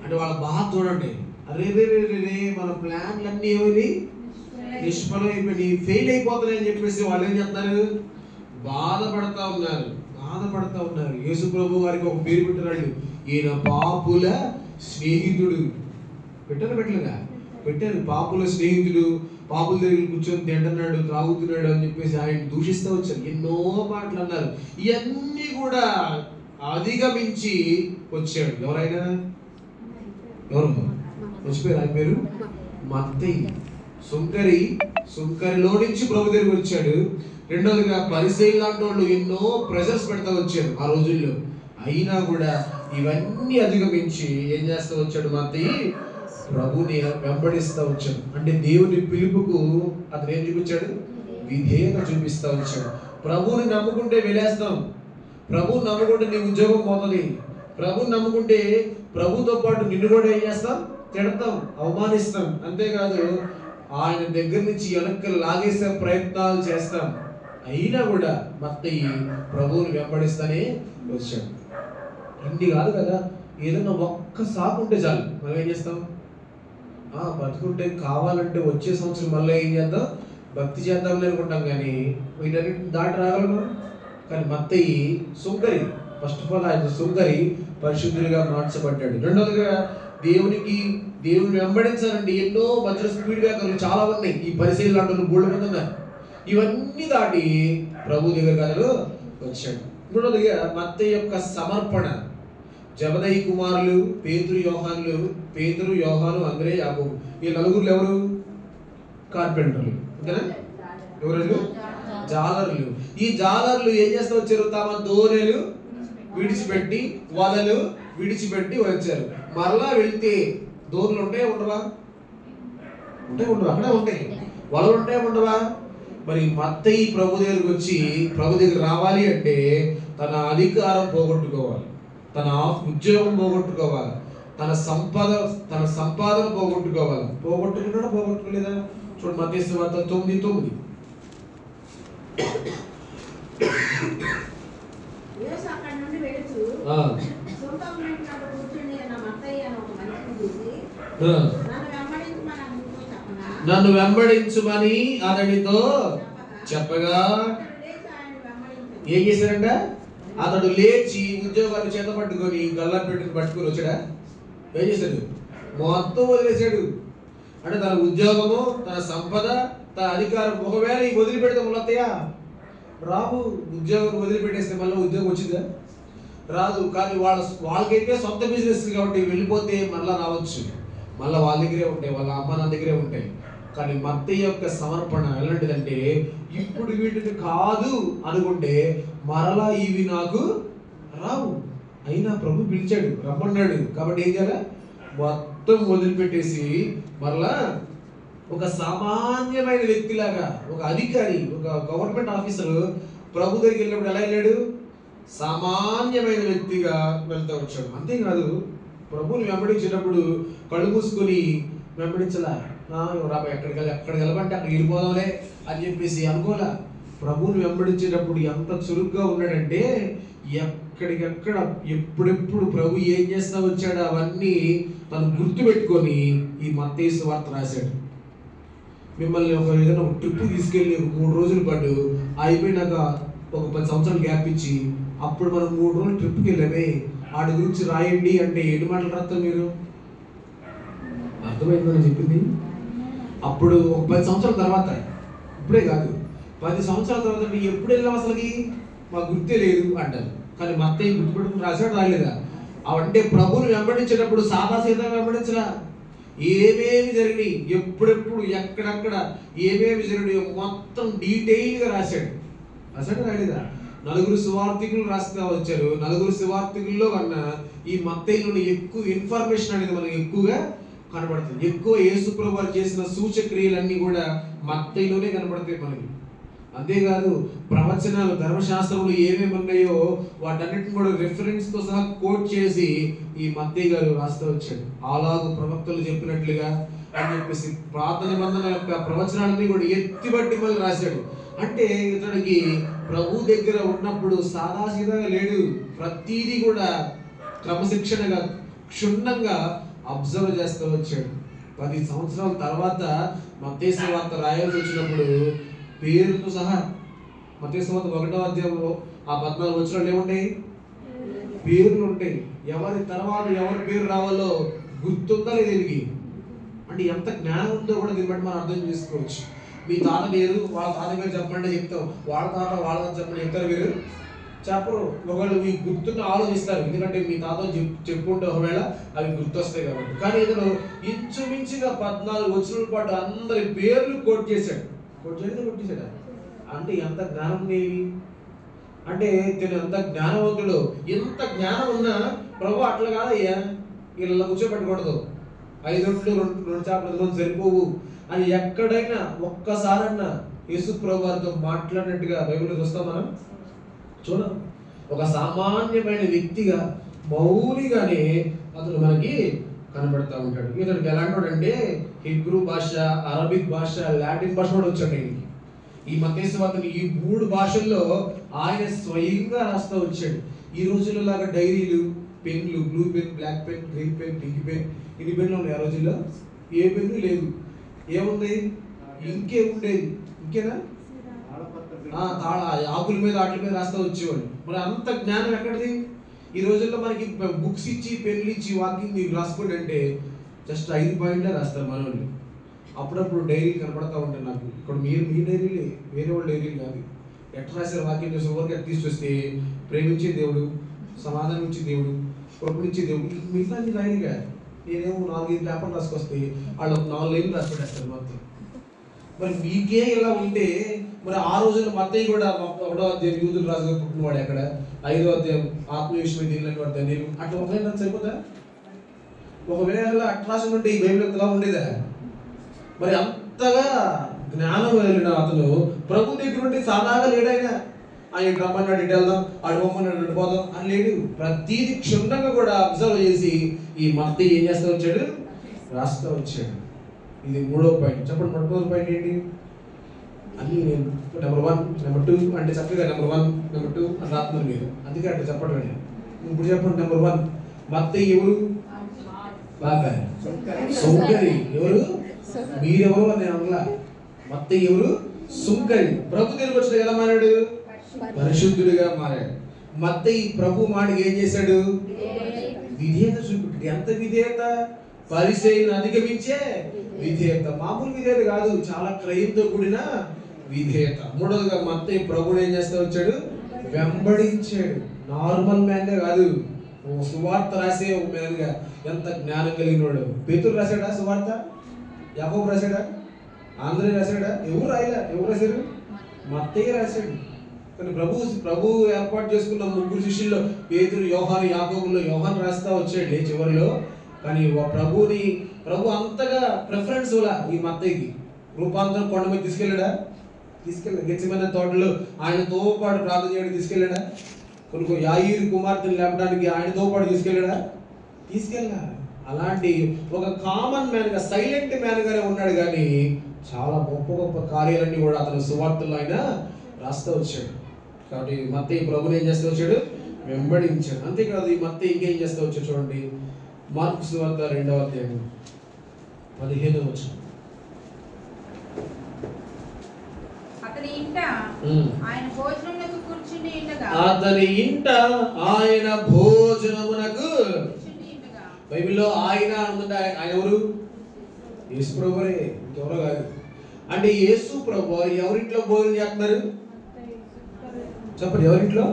అంటే వాళ్ళ బాధ చూడండి. అరే రే మన ప్లాన్లన్నీ ఏమైనా నిష్ఫలం అయిపోయి ఫెయిల్ అయిపోతున్నాయని చెప్పేసి వాళ్ళు ఏం చెప్తారు? బాధపడతా ఉన్నారు. యేసు ప్రభు వారికి ఒక పేరు పెట్టినాడు, ఈయన పాపుల స్నేహితుడు. పెట్టారు. పాపుల స్నేహితుడు, పాపుల దగ్గర కూర్చొని తింటున్నాడు, త్రాగుతున్నాడు అని చెప్పేసి ఆయన దూషిస్తూ వచ్చారు. ఎన్నో మాటలు అన్నారు. ఇవన్నీ కూడా అధిగమించి వచ్చాడు. ఎవరైనా ఎవరు మర్చిపోయారు ఆయన పేరు? మత్తయి. సుంకరిలో నుంచి ప్రభు దగ్గరికి వచ్చాడు. రెండోదిగా పరిసయ్యులు లాంటి వాళ్ళు ఎన్నో ప్రెజర్స్ పెడతా వచ్చారు ఆ రోజుల్లో. అయినా కూడా ఇవన్నీ అధిగమించి ఏం చేస్తూ వచ్చాడు? మత్తయి ప్రభుని వెంబడిస్తూ వచ్చాడు. అంటే దేవుని పిలుపుకు అతను ఏం చూపించాడు? విధేయత చూపిస్తూ వచ్చాడు. ప్రభువుని నమ్ముకుంటే వెళ్ళేస్తాం, ప్రభువుని నమ్ముకుంటే నీ ఉద్యోగం పోతుంది, ప్రభువుని నమ్ముకుంటే ప్రభుతో పాటు నిన్ను కూడా ఏం చేస్తాం? తిడతాం, అవమానిస్తాం. అంతేకాదు ఆయన దగ్గర నుంచి వెనక్కి లాగేసే ప్రయత్నాలు చేస్తాం. అయినా కూడా మత్తయి ప్రభువుని వెంబడిస్తానే వచ్చాడు. ఇన్ని కాదు కదా, ఏదైనా ఒక్క సాకు ఉంటే చాలు మనం ఏం చేస్తాం? బతుకుంటే కావాలంటే వచ్చే సంవత్సరం మళ్ళీ ఏం చేద్దాం? భక్తి చేద్దామని అనుకుంటాం. కానీ వీటన్నిటిని దాటి రాగలము. కానీ మత్తయి సుంకరి. ఫస్ట్ ఆఫ్ ఆల్ ఆయన సుంకరి పరిశుద్ధులుగా మార్చబడ్డాడు. రెండోదిగా దేవుని వెంబడించాలండి. ఎన్నో మధ్య స్పీడ్ బ్రేకర్లు చాలా ఉన్నాయి. ఈ పరిశీలన లాంటి బోల్డ్ మంది ఉన్నారు. ఇవన్నీ దాటి ప్రభు దగ్గర గారు వచ్చాడు. మూడోదిగా మత్తయి యొక్క సమర్పణ. జబదయి కుమారులు పేతురు, యోహాను, అంద్రే, యాకోబు. ఈ నలుగురు ఎవరు? కార్పెంటర్లు. అంతేనా? ఎవరు? జాలర్లు. ఈ జాలర్లు ఏం చేస్తూ వచ్చారు? తమ దోనెలు విడిచిపెట్టి, వలలు విడిచిపెట్టి వచ్చారు. మరలా వెళ్తే దోర్లు ఉంటాయా ఉండవా? అక్కడే ఉంటాయి. వలలు ఉంటాయా ఉండవా? మరి మత్తయి ప్రభు దగ్గరికి వచ్చి ప్రభు దగ్గర రావాలి అంటే తన అధికారం పోగొట్టుకోవాలి, తన ఉద్యోగం పోగొట్టుకోవాలి, తన సంపాదన పోగొట్టుకోవాలి. పోగొట్టుకోలేదా? చూడండి మత్తయి సువార్త 9:9. నన్ను వెంబడించుమని అతడితో చెప్పగా ఏం చేశారంట? అతడు లేచి ఉద్యోగాలు చేత పట్టుకొని గల్లాపెట్టుని పట్టుకొని వచ్చాడా? ఏం చేశాడు? మొత్తం వదిలేశాడు. అంటే తన ఉద్యోగము, తన సంపద, తన అధికారం ఒకవేళ వదిలిపెడితే మొలతాయా? రావు. ఉద్యోగం వదిలిపెట్టేస్తే మళ్ళీ ఉద్యోగం వచ్చిందా? రాదు. కానీ వాళ్ళకైతే సొంత బిజినెస్ కాబట్టి వెళ్ళిపోతే మళ్ళీ రావచ్చు, మళ్ళీ వాళ్ళ దగ్గరే ఉంటాయి, వాళ్ళ అమ్మ నాన్న దగ్గరే ఉంటాయి. కానీ మత్తయి యొక్క సమర్పణ ఎలాంటిదంటే, ఇప్పుడు వీటిని కాదు అనుకుంటే మరలా ఇవి నాకు రావు. అయినా ప్రభు పిలిచాడు, రమ్మన్నాడు. కాబట్టి ఏం చేయాలి? మొత్తం వదిలిపెట్టేసి మరలా ఒక సామాన్యమైన వ్యక్తిలాగా, ఒక అధికారి, ఒక గవర్నమెంట్ ఆఫీసర్ ప్రభు దగ్గరికి వెళ్ళినప్పుడు ఎలా వెళ్ళాడు? సామాన్యమైన వ్యక్తిగా వెళ్తూ వచ్చాడు. అంతేకాదు ప్రభుని వెంబడించేటప్పుడు కళ్ళు మూసుకొని వెంబడించలా. ఎక్కడికి వెళ్ళమంటే అక్కడికి వెళ్ళిపోదాంలే అని చెప్పేసి అనుకోలే. ప్రభుని వెంబడించేటప్పుడు ఎంత చురుగ్గా ఉన్నాడంటే ఎక్కడికెక్కడ ఎప్పుడెప్పుడు ప్రభు ఏం చేస్తా వచ్చాడో అవన్నీ తను గుర్తు పెట్టుకొని ఈ మత్తయి సువార్త రాశాడు. మిమ్మల్ని ఏదైనా ఒక ట్రిప్ తీసుకెళ్ళి 3 రోజుల పాటు అయిపోయినాక ఒక 10 సంవత్సరాలు గ్యాప్ ఇచ్చి అప్పుడు మనం 3 రోజులు ట్రిప్కి వెళ్ళామే, వాడి గురించి రాయండి అంటే ఎన్ని మాటలు రాస్తాం మీరు? అర్థమైందని చెప్పింది. అప్పుడు ఒక 10 సంవత్సరాల తర్వాత, ఇప్పుడే కాదు 10 సంవత్సరాల తర్వాత మీరు ఎప్పుడు వెళ్ళాం అసలుకి మాకు గుర్తే లేదు అంటారు. కానీ మత్తయి గుర్తుపెట్టుకుని రాశాడు, రాలేదా? అవంటే ప్రభుని వెంబడించేటప్పుడు సాదాసీదా వెంబడించలా. ఏమేమి జరిగినాయి, ఎప్పుడెప్పుడు ఎక్కడెక్కడ ఏమేమి జరిగినాయో మొత్తం డీటెయిల్గా రాశాడు. రాలేదా? 4 సువార్థికులు రాస్తా వచ్చారు. 4 సువార్థికుల్లో కన్నా ఈ మత్తయిలోని ఎక్కువ ఇన్ఫర్మేషన్ అనేది మనకి ఎక్కువగా కనబడుతుంది. ఎక్కువ యేసుప్రభు వారు చేసిన సూచక్రియలన్నీ కూడా మత్తయిలోనే కనబడతాయి మనకి. అంతేకాదు ప్రవచనాలు, ధర్మశాస్త్రములు ఏమేమి ఉన్నాయో వాటన్నిటిని కూడా రెఫరెన్స్తో సహా కోట్ చేసి ఈ మత్తయి గారు రాస్తూ వచ్చాడు. అలాగూ ప్రవక్తలు చెప్పినట్లుగా అని చెప్పేసి ప్రార్థన నిబంధన యొక్క ప్రవచనాలన్నీ కూడా ఎత్తిబట్టి మళ్ళీ రాశాడు. అంటే ఇతడికి ప్రభు దగ్గర ఉన్నప్పుడు సాదాసీదాగా లేడు. ప్రతిదీ కూడా క్రమశిక్షణగా, క్షుణ్ణంగా అబ్జర్వ్ చేస్తూ వచ్చాడు. 10 సంవత్సరాల తర్వాత మత్తయి సువార్త రాయాల్సి వచ్చినప్పుడు పేరుతో సహా మత్తయి సువార్త 1వ అధ్యాయంలో ఆ 14 వచనాలు ఏముంటాయి? పేర్లు ఉంటాయి. ఎవరి తర్వాత ఎవరి పేరు రావాలో గుర్తుందా లేదు దీనికి? అంటే ఎంత జ్ఞానం ఉందో కూడా దీన్ని బట్టి మనం అర్థం చేసుకోవచ్చు. మీ తాత పేరు వాళ్ళ తాత పేరు చెప్పండి చెప్తాం, వాళ్ళ తాత చెప్పండి చెప్తారు, మీరు చెప్పరు. ఒకవేళ మీకు గుర్తున్న ఆలోచిస్తారు, ఎందుకంటే మీ తాత చెప్పుంటే ఒకవేళ అవి గుర్తొస్తాయి కాబట్టి. కానీ ఇతను ఇంచుమించుగా 14 వచనాల పాటు అందరి పేర్లు కోట్ చేశాడు. కొట్టేశాడు. అంటే ఎంత జ్ఞానం ఉండేవి, అంటే తిను ఎంత జ్ఞానవంతుడు. ఎంత జ్ఞానం ఉన్నా ప్రభు అట్లా కాదయ్యా, వీళ్ళ కూర్చోబెట్టకూడదు, 5 రొట్టెలు 2 చేపలు సరిపోవు అని ఎక్కడైనా ఒక్కసారన్నా యేసు ప్రభు వారితో మాట్లాడినట్టుగా బైబిల్లో చూస్తాం మనం? చూడం. ఒక సామాన్యమైన వ్యక్తిగా మౌలిగానే అతను మనకి కనబడతా ఉంటాడు. ఇతనికి ఎలాంటి అంటే హిబ్రూ భాష, అరబిక్ భాష, లాటిన్ భాష కూడా వచ్చాడు ఈయనకి. ఈ మత్తయి సువార్తని ఈ 3 భాషల్లో ఆయన స్వయంగా రాస్తూ వచ్చాడు. ఈ రోజుల్లో లాగా డైరీలు, పెన్లు, blue pen, black pen, green pen, pink pen, ఇన్ని పెన్లు ఉన్నాయి. ఆ రోజుల్లో ఏ పెన్ను లేదు. ఏముంది? ఇంకే ఉండేది. ఇంకేనా? తాళ ఆకుల మీద వాటి మీద రాస్తూ వచ్చేవాళ్ళు. మరి అంత జ్ఞానం ఎక్కడిది? ఈ రోజుల్లో మనకి బుక్స్ ఇచ్చి పెన్లు ఇచ్చి వాకింగ్ మీరు రాసుకోండి అంటే జస్ట్ 5 పాయింట్లే రాస్తారు మన వాళ్ళు. అప్పుడప్పుడు డైరీలు కనపడతా ఉంటాయి నాకు. ఇక్కడ మీ డైరీలే, వేరే వాళ్ళ డైరీలు కాదు. ఎట్లా రాశారు వాక్యం చేసి ఎవరికి ఎట్లా తీసుకొస్తే ప్రేమించే దేవుడు, సమాధానం ఇచ్చే దేవుడు, కృపనిచ్చే దేవుడు, మిగతా రాయిగా నేనేమో 4-5 పేపర్లు రాసుకొస్తే వాళ్ళు 4 లైన్లు రాసి పెట్టేస్తారు మొత్తం. మరి మీకే ఇలా ఉంటే మరి ఆ రోజుల్లో మత్తయి కూడా 1వ అధ్యాయం యూదులు రాజుగా పుట్టినవాడు ఎక్కడ, 5వ అధ్యాయం ఆత్మీయ విషయమై దీనిలో నేను అట్లా ఒకవేళ సరిపోతా? ఒకవేళ అట్రాసం ఉంటే ఈ బైబిల్ ఎంతలా ఉండేదా? మరి అంతగా జ్ఞానం వెళ్ళిన అతను ప్రభు దగ్గర ఉండి సాదాగా లేడైనా. ఆయన రమ్మన్నాడు ఇటు వెళ్దాం, అడుగమ్మన్నాడు అడిపోదాం అని లేడు. ప్రతీది క్షుణ్ణంగా కూడా అబ్జర్వ్ చేసి ఈ మత్తయి ఏం చేస్తూ వచ్చాడు? రాస్తూ వచ్చాడు. ఇది 3వ పాయింట్. చెప్పండి, మొట్టమొదటి పాయింట్ ఏంటి? అన్నీ నేను నెంబర్ 1, నెంబర్ 2 అంటే చక్కగా నెంబర్ 1, నెంబర్ 2 అని రాస్తున్నారు మీరు. అందుకే అట్లా చెప్పడం నేను. ఇప్పుడు చెప్పండి, నెంబర్ 1 మత్తయి ఎవరు? బాగా సుంకరి. ఎవరు? మీరెవరు అని నేను అనలా. మత్తయి ఎవరు? సుంకరి. ప్రభు దగ్గరికి వచ్చిన ఎలా మారాడు? పరిశుద్ధుడిగా మారాడు. మత్తయి ప్రభు మాటకి ఏం చేశాడు? విధేయత చూపెట్టాడు. ఎంత విధేయత? పరిసయ్యులను అధిగమించే విధేయత. మామూలు విధేయత కాదు, చాలా క్రయంతో కూడిన విధేయత. 3వదిగా మత్తయి ప్రభుని ఏం చేస్తూ వచ్చాడు? వెంబడించాడు. నార్మల్ మ్యాన్గా కాదు, సువార్త రాసే ఒక మ్యాన్గా. ఎంత జ్ఞానం కలిగినవాడు. పేతురు రాశాడా సువార్త? యాకోబు రాశాడా? ఆంధ్రే రాశాడా? ఎవరు రాయలే. ఎవరు రాశారు? మత్తయి రాశాడు. కానీ ప్రభు ఏర్పాటు చేసుకున్న 3 శిష్యుల్లో పేతురు, యోహాను, యాకోబులో యోహాను రాస్తా వచ్చాడు చివరిలో. కానీ ప్రభు అంతగా ప్రిఫరెన్స్ ఇవ్వలా ఈ మత్తయికి. రూపాంతరం కొండ మీద తీసుకెళ్ళాడా? తీసుకెళ్ళా. గెత్సేమనే తోటలో ఆయనతో పాటు ప్రార్థన చేయడానికి తీసుకెళ్ళాడా? కొన్ని యాయీరు కుమార్తెను లేపడానికి ఆయనతో పాటు తీసుకెళ్ళాడా? తీసుకెళ్ళా. అలాంటి ఒక కామన్ మ్యాన్గా, సైలెంట్ మ్యాన్గానే ఉన్నాడు. కానీ చాలా గొప్ప గొప్ప కార్యాలన్నీ కూడా అతను సువార్తల్లో ఆయన రాస్తూ వచ్చాడు. కాబట్టి మత్తయి ప్రభుని ఏం చేస్తూ వచ్చాడు? వెంబడించాడు. అంతేకాదు ఈ మత్తయి ఇంకేం చేస్తూ వచ్చాడు చూడండి. మార్కు సువార్త 2వ అధ్యాయం 15వ వచనం. అతని ఇంట ఆయన భోజనమునకు కూర్చుని ఉండగా బైబిల్లో ఆయన ఉందంటే ఆయన ఎవరు? యేసు ప్రభువే, ఇంకెవరో కాదు. అంటే యేసు ప్రభు ఎవరింట్లో భోజనం చేస్తున్నారు? చెప్పండి, ఎవరింట్లో?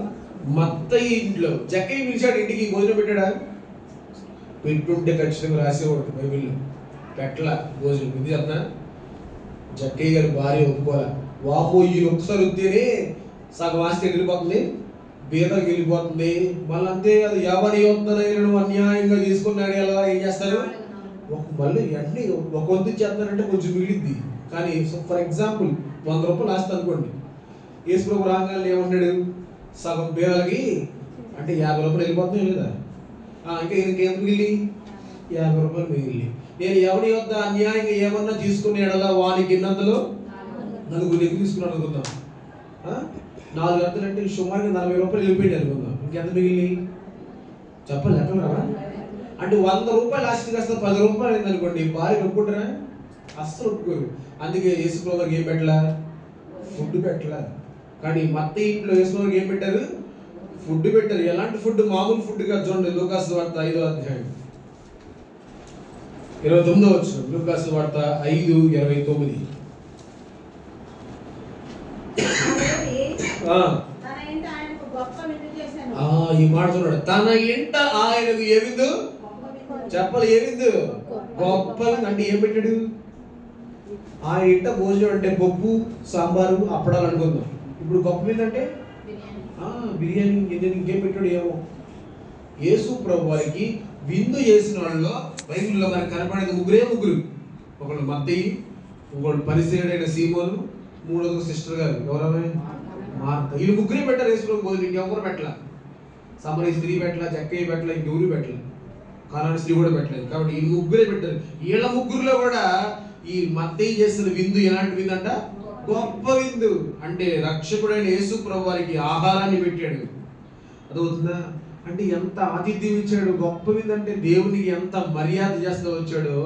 మత్తయి ఇంట్లో. జక్కయ్య పిలిచాడు ఇంటికి, భోజనం పెట్టాడా? పెట్టుంటే ఖచ్చితంగా రాసేవాడు బైబిల్లో. పెట్టలా భోజనం. ఇది చెప్తున్నా, జక్కయ్య గారి భార్య ఒప్పుకోలే. వామో ఈ ఒక్కసారి వస్తేనే సగం ఆస్తి వెళ్ళిపోతుంది, బీదకి వెళ్ళిపోతుంది. మళ్ళీ అంతే, అది ఎవరి యొద్దనైనను అన్యాయంగా తీసుకున్నాడు. ఎలా ఏం చేస్తారు? మళ్ళీ అన్ని ఒక వంతు చేస్తారంటే కొంచెం మిగిలిద్ది. కానీ ఫర్ ఎగ్జాంపుల్ 100 రూపాయలు ఆస్తి అనుకోండి. యేసు ప్రభు రాగానే ఏమన్నాడు? సగం బీదలకి అంటే 50 రూపాయలు వెళ్ళిపోతుంది లేదా? ఇంకా ఇంకేం మిగిలి? 50 రూపాయలు మిగిలి. నేను ఎవరి యొద్ద అన్యాయంగా ఏమన్నా తీసుకునేడలా వానికి ఇన్నంతలో 4 ఎక్కువ తీసుకున్నాడు అనుకుందాం. 4 గంటలు అంటే సుమారుగా 40 రూపాయలు వెళ్ళిపోయింది అనుకుందాం. ఇంకెంత మిగిలి? చెప్పండి, చెప్పరా? అంటే 100 రూపాయలు ఆస్తి కాస్త 10 రూపాయలు అయింది అనుకోండి, భార్య ఒప్పుకుంటారా? అస్సలు ఒప్పుకోరు. అందుకే యేసు ప్రభువుకి ఏం పెట్టలా? ఫుడ్ పెట్టలా. కానీ మత్తయి ఇంట్లో యేసుప్రభుకి ఏం పెట్టారు? ఫుడ్ పెట్టారు. ఎలాంటి ఫుడ్? మామూలు ఫుడ్ కాదు. చూడండి లూకాసు వార్త 5వ అధ్యాయం 29వ వచనం. లూకాసు వార్త 5:29. ఈ మాట చూడండి. తన ఇంట ఆయనకు ఏ విందు? చెప్పాలి, ఏ విందు? గొప్ప విందు. అంటే ఏం పెట్టాడు? ఆయన ఇంట భోజనం అంటే పప్పు, సాంబారు, అప్పడాలు అనుకుందాం. ఇప్పుడు గొప్ప విందు అంటే బిర్యానీ, ఇంకేం పెట్టాడు ఏమో. యేసు ప్రభు వారికి విందు చేసిన వాళ్ళలో బైబిల్లో మనకు కనపడేది ముగ్గురు. ఒకళ్ళు మత్తయి, ఇంకోళ్ళు పరిసయ్యుడైన సీమోను, మూడోది సిస్టర్ గారు ఎవరమే మార్త. వీళ్ళు ముగ్గురే పెట్టారు యేసు ప్రభు భోజనం. ఇంకెవరు పెట్టలా. సమరయ స్త్రీ పెట్టలా, జక్కయ్య పెట్టలా, ఇంకెవరు పెట్టలా, కానాని స్త్రీ కూడా పెట్టలేదు. కాబట్టి ఈ ముగ్గురే పెట్టారు. వీళ్ళ ముగ్గురులో కూడా ఈ మత్తయి చేసిన విందు ఎలాంటి విందు అంట? గొప్ప విందు. అంటే రక్షకుడైన యేసు ప్రభు వారికి ఆహారాన్ని పెట్టాడు. అదవుతుందా? అంటే ఎంత ఆతిథ్యం ఇచ్చాడు. గొప్ప విందు అంటే దేవునికి ఎంత మర్యాద చేస్తూ వచ్చాడో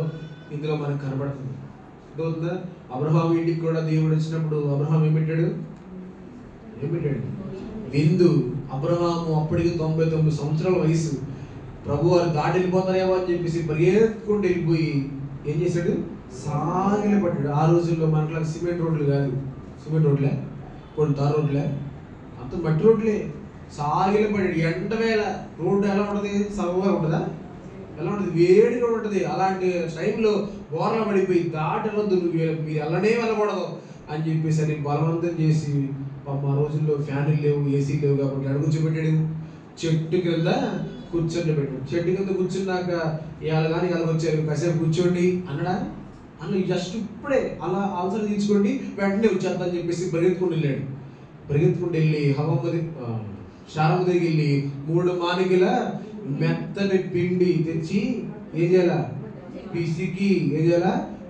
ఇందులో మనకు కనబడుతుంది. అదవుతుందా? అబ్రహాం ఇంటికి కూడా దేవుడు వచ్చినప్పుడు అబ్రహాం ఏం పెట్టాడు? విందు. అబ్రహాము అప్పటికి 99 సంవత్సరాల వయసు. ప్రభు వారు దాటి వెళ్ళిపోతారేమో అని చెప్పేసి పరిగెత్తుకుంటూ వెళ్ళిపోయి ఏం చేశాడు? సాగిలి పట్టాడు. ఆ రోజుల్లో మనకు సిమెంట్ రోడ్లు కాదు. సిమెంట్ రోడ్లే, కొన్ని తార్ రోడ్లే, అంత మట్టి రోడ్లే. సాగిలి పడ్డాడు. ఎండ వేళ రోడ్డు ఎలా ఉంటుంది? సవ్వగా ఉంటుందా? ఎలా ఉంటుంది? వేడిగా ఉంటుంది. అలాంటి టైంలో బోర్ల పడిపోయి దాటవద్దు, మీరు వెళ్ళకూడదు అని చెప్పేసి అని బలవంతం చేసి, ఆ రోజుల్లో ఫ్యాన్లు లేవు, ఏసీ లేవు కాబట్టి అడుగుచోబెట్టాడు. చెట్టు కింద కూర్చొని పెట్టాడు. చెట్టు కింద కూర్చున్నాక ఇవాళ కానీ ఇలా వచ్చారు, కాసేపు కూర్చోండి అన్నాడా? అలా జస్ట్ ఇప్పుడే అలా ఆన్సర్ తీసుకోండి, వెంటనే వచ్చేస్తా అని చెప్పేసి పరిగెత్తుకుని వెళ్ళాడు. పరిగెత్తుకుంటూ వెళ్ళి శారమ్మ దగ్గరికి వెళ్ళి 3 మానికల మెత్తని పిండి తెచ్చి ఏం చేయాలా?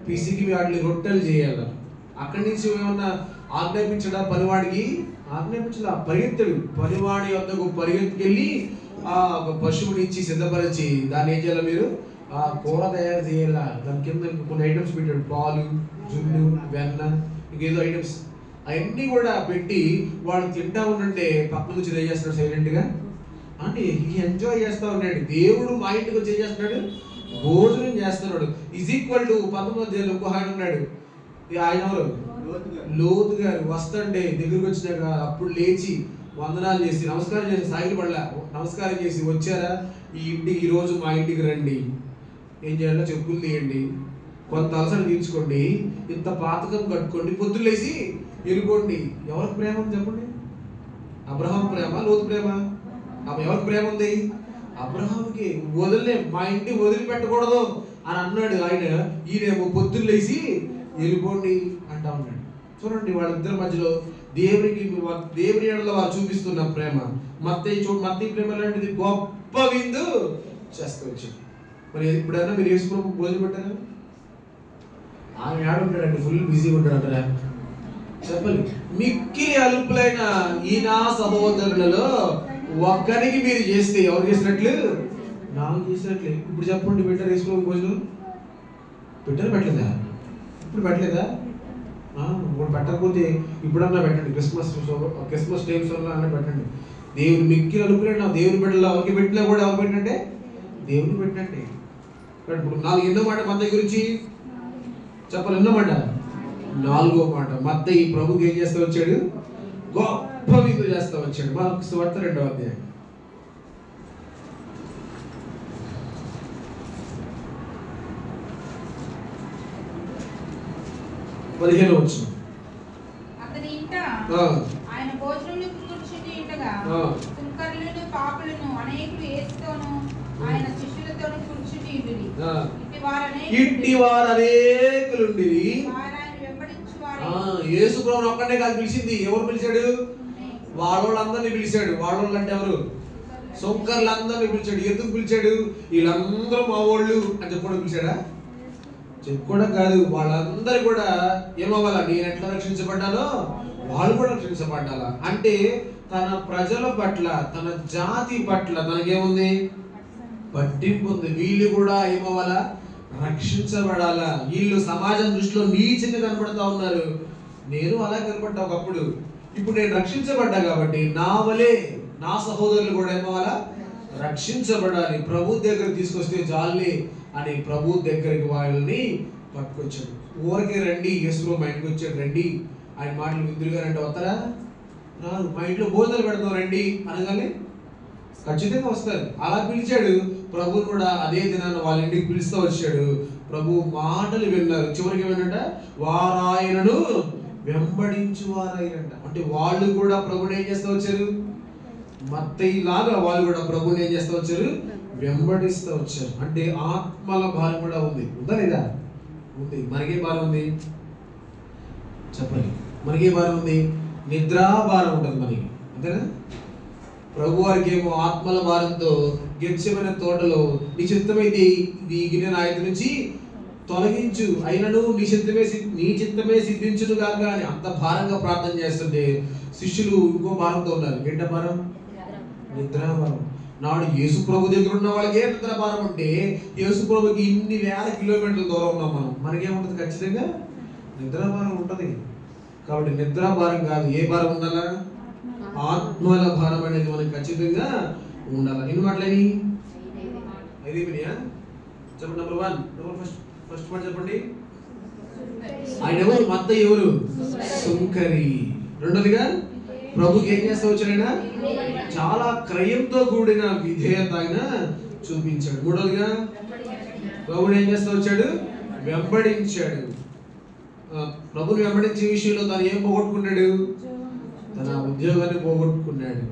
పిసికి వాటిని రొట్టెలు చేయాల. అక్కడి నుంచి ఏమన్నా ఆజ్ఞాపించడా పనివాడికి? ఆజ్ఞాపించడా. పరిగెత్తాడు. పనివాడి వద్దకు పరిగెత్తుకెళ్ళి ఒక పశువుని ఇచ్చి సిద్ధపరిచి దాన్ని ఏం చేయాలి? మీరు కూర తయారు చేయాలా. దాని కింద కొన్ని ఐటమ్స్ పెట్టాడు. పాలు, జున్ను, వెన్న, ఇంకేదో ఐటమ్స్ అవన్నీ కూడా పెట్టి వాడు తింటా ఉండంటే పక్కన నుంచి ఏం చేస్తున్నాడు? సైలెంట్గా అంటే ఎంజాయ్ చేస్తూ ఉన్నాడు. దేవుడు మా ఇంటికి వచ్చి ఏం చేస్తున్నాడు? భోజనం చేస్తున్నాడు. ఈక్వల్ టు 19వ అధ్యాయంలో ఇంకో ఆయన ఉన్నాడు. ఆయన ఎవరు? లోతు గారు. వస్తుంటే దగ్గరికి వచ్చినాక అప్పుడు లేచి వందనాలు చేసి నమస్కారం చేసి సాగిలి పడలా, నమస్కారం చేసి వచ్చారా ఈ ఇంటికి, ఈరోజు మా ఇంటికి రండి, ఏం చేయాలో చెప్పులు తీయండి, కొంత అలసట తీర్చుకోండి, ఇంత పాతకం కట్టుకోండి, పొద్దులేసి వెళ్ళిపోండి. ఎవరికి ప్రేమ ఉంది చెప్పండి? అబ్రహాం ప్రేమ, లోతు ప్రేమ? ఎవరికి ప్రేమ ఉంది? అబ్రహాంకి. వదిలే, మా ఇంటిని వదిలిపెట్టకూడదు అని అన్నాడు ఆయన. ఈయనేమో పొద్దులేసి వెళ్ళిపోండి అంటా ఉన్నాడు. చూడండి వాళ్ళిద్దరి మధ్యలో దేవుని ఎడల వారు చూపిస్తున్న ప్రేమ. మత్తయి ప్రేమ లాంటిది గొప్ప విందు చేస్తూ వచ్చింది. మరి ఇప్పుడైనా మీరు యేసు ప్రభు భోజనం పెట్టారా? ఆయన ఏడుంటాడండి, ఫుల్ బిజీగా ఉంటాడంటారా? చెప్పండి. మిక్కిలి అల్పులైన ఈ నా సహోదరులలో ఒక్కరికి మీరు చేస్తే ఎవరు చేసినట్లు? నాకు చేసినట్లే. ఇప్పుడు చెప్పండి, పెట్టారు యేసు ప్రభు భోజనం? పెట్టారా? పెట్టలేదా? ఇప్పుడు పెట్టలేదా? ఇప్పుడు పెట్టకపోతే ఇప్పుడన్నా పెట్టండి. క్రిస్మస్ టైమ్స్ అన్నా పెట్టండి. దేవుని మిక్కిలి అలుపులైన దేవుని బిడ్డలు ఎవరికి పెట్టినా కూడా ఎవరు పెట్టండి? దేవుని పెట్టండి. ఇప్పుడు 4 ఎన్నో మాట మత్తయి గురించి చెప్పాలి. ఎన్నో మాట? 4వ మాట. మత్తయి ప్రభుకి ఏం చేస్తూ వచ్చాడు? గొప్ప విందు చేస్తూ వచ్చాడు. మార్కు సువార్త 2వ అధ్యాయం 15వ వచనం. అతని ఇంట ఆయన భోజనమును కూర్చుని ఉండగా సుంకరులను పాపులను అనేకులు యేసుతోను ఆయన శిష్యులతోను కూర్చుని ఉండిరి. ఇట్టి వారు అనేకులుండిరి. యేసు ప్రభువును ఒక్కడే కాదు పిలిచింది. ఎవరు పిలిచాడు? వాళ్ళందరినీ పిలిచాడు. వాళ్ళోళ్ళు అంటే ఎవరు? సుంకర్లందరినీ పిలిచాడు. ఎందుకు పిలిచాడు? వీళ్ళందరూ మా వాళ్ళు అని చెప్పుకోవడం పిలిచాడా? చెప్పుకోవడం కాదు. వాళ్ళందరూ కూడా ఏమవ్వాలా? నేను ఎట్లా రక్షించబడ్డానో వాళ్ళు కూడా రక్షించబడ్డాలా. అంటే తన ప్రజల పట్ల, తన జాతి పట్ల తనకేముంది? పట్టింపు ఉంది. వీళ్ళు కూడా ఏమవ్వాలా? రక్షించబడాలా. వీళ్ళు సమాజం దృష్టిలో నీచంగా కనపడతా ఉన్నారు. నేను అలా కనపడ్డా ఒకప్పుడు. ఇప్పుడు నేను రక్షించబడ్డా కాబట్టి నా వలే నా సహోదరులు కూడా ఏమవ్వాలా? రక్షించబడాలి. ప్రభు దగ్గర తీసుకొస్తే చాలే అని ప్రభు దగ్గరికి వాళ్ళని పట్టుకొచ్చాడు. ఊరికే రండి, యేసు మా ఇంటికి వచ్చాడు, రండి ఆయన మాటలు విందులుగా రండి వస్తారా? రాదు. మా ఇంట్లో భోజనాలు పెడతాం రండి అనగానే ఖచ్చితంగా వస్తారు. అలా పిలిచాడు. ప్రభు కూడా అదే దినాన్ని వాళ్ళ ఇంటికి పిలుస్తూ వచ్చాడు. ప్రభు మాటలు విన్నారు. చివరికి ఏమంట? వారాయనను వెంబడించు వారాయనంట. అంటే వాళ్ళు కూడా ప్రభుని ఏం చేస్తూ వచ్చారు? మత్తయిలాగా వాళ్ళు కూడా ప్రభుని ఏం చేస్తూ వచ్చారు? వెంబడిస్తూ వచ్చారు. అంటే ఆత్మల భారం కూడా ఉంది. ఉందా లేదా? ఉంది. మనకే భారం ఉంది చెప్పండి. మనకే భారం ఉంది? నిద్రా భారం ఉంటుంది మనకి, అంతేనా? ప్రభు వారికి ఏమో ఆత్మల భారంతో గెత్సేమనే తోటలో నీ చిత్తమైతే ఈ గిన్నె నా ఎదుట నుంచి తొలగించు, అయినను నీ చిత్తమే సిద్ధించును గాక అని అంత భారంగా ప్రార్థన చేస్తుంటే శిష్యులు ఇంకో భారంతో ఉన్నారు. ఏంట భారం? నిద్రా భారం. నాడు యేసు ప్రభు దగ్గర ఉన్న వాళ్ళకే నిద్రా భారం అంటే యేసు ప్రభుకి ఇన్ని వేల కిలోమీటర్ల దూరం ఉన్నాం మనం. మనకేముంటుంది? ఖచ్చితంగా నిద్రా భారం ఉంటుంది. కాబట్టి నిద్రా భారం కాదు, ఏ భారం ఉండాలా? ఆత్మల భారం అనేది మనకి ఖచ్చితంగా ఉండాలి. ఎన్ని మాటలని? 5 చెప్పండి. నెంబర్ 1 ఫస్ట్ మాట చెప్పండి. ఆయన ఎవరు? మత్తయి ఎవరు? సుంకరి. రెండోదిగా ప్రభుకి ఏం చేస్తా వచ్చాడైనా? చాలా క్రయంతో కూడిన విధేయత ఆయన చూపించాడు. మూడోదిగా ప్రభుని ఏం చేస్తా వచ్చాడు? వెంబడించాడు. ప్రభుని వెంబడించే విషయంలో తను ఏం పోగొట్టుకున్నాడు? తన ఉద్యోగాన్ని పోగొట్టుకున్నాడు,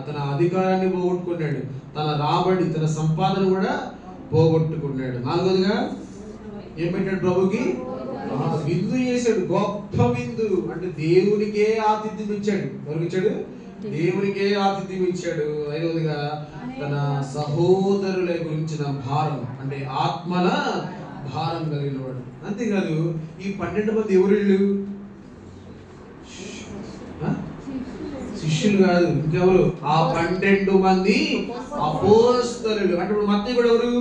తన అధికారాన్ని పోగొట్టుకున్నాడు, తన రాబడి తన సంపాదన కూడా పోగొట్టుకున్నాడు. నాలుగోదిగా ఏం పెట్టాడు? ప్రభుకి విందు చేశాడు. గొప్ప విందు అంటే దేవునికే ఆతిథ్యం ఇచ్చాడు. ఎవరికి ఇచ్చాడు? దేవునికే ఆతిథ్యం ఇచ్చాడు. ఐదవదిగా తన సహోదరుల గురించిన భారం అంటే ఆత్మల భారం కలిగిన వాడు. అంతేకాదు ఈ 12 మంది ఎవరిళ్ళు? శిష్యులు కాదు, ఇంకెవరు? ఆ 12 మంది అపోస్తలులు. అంటే ఇప్పుడు మత్తయి కూడా ఎవరు?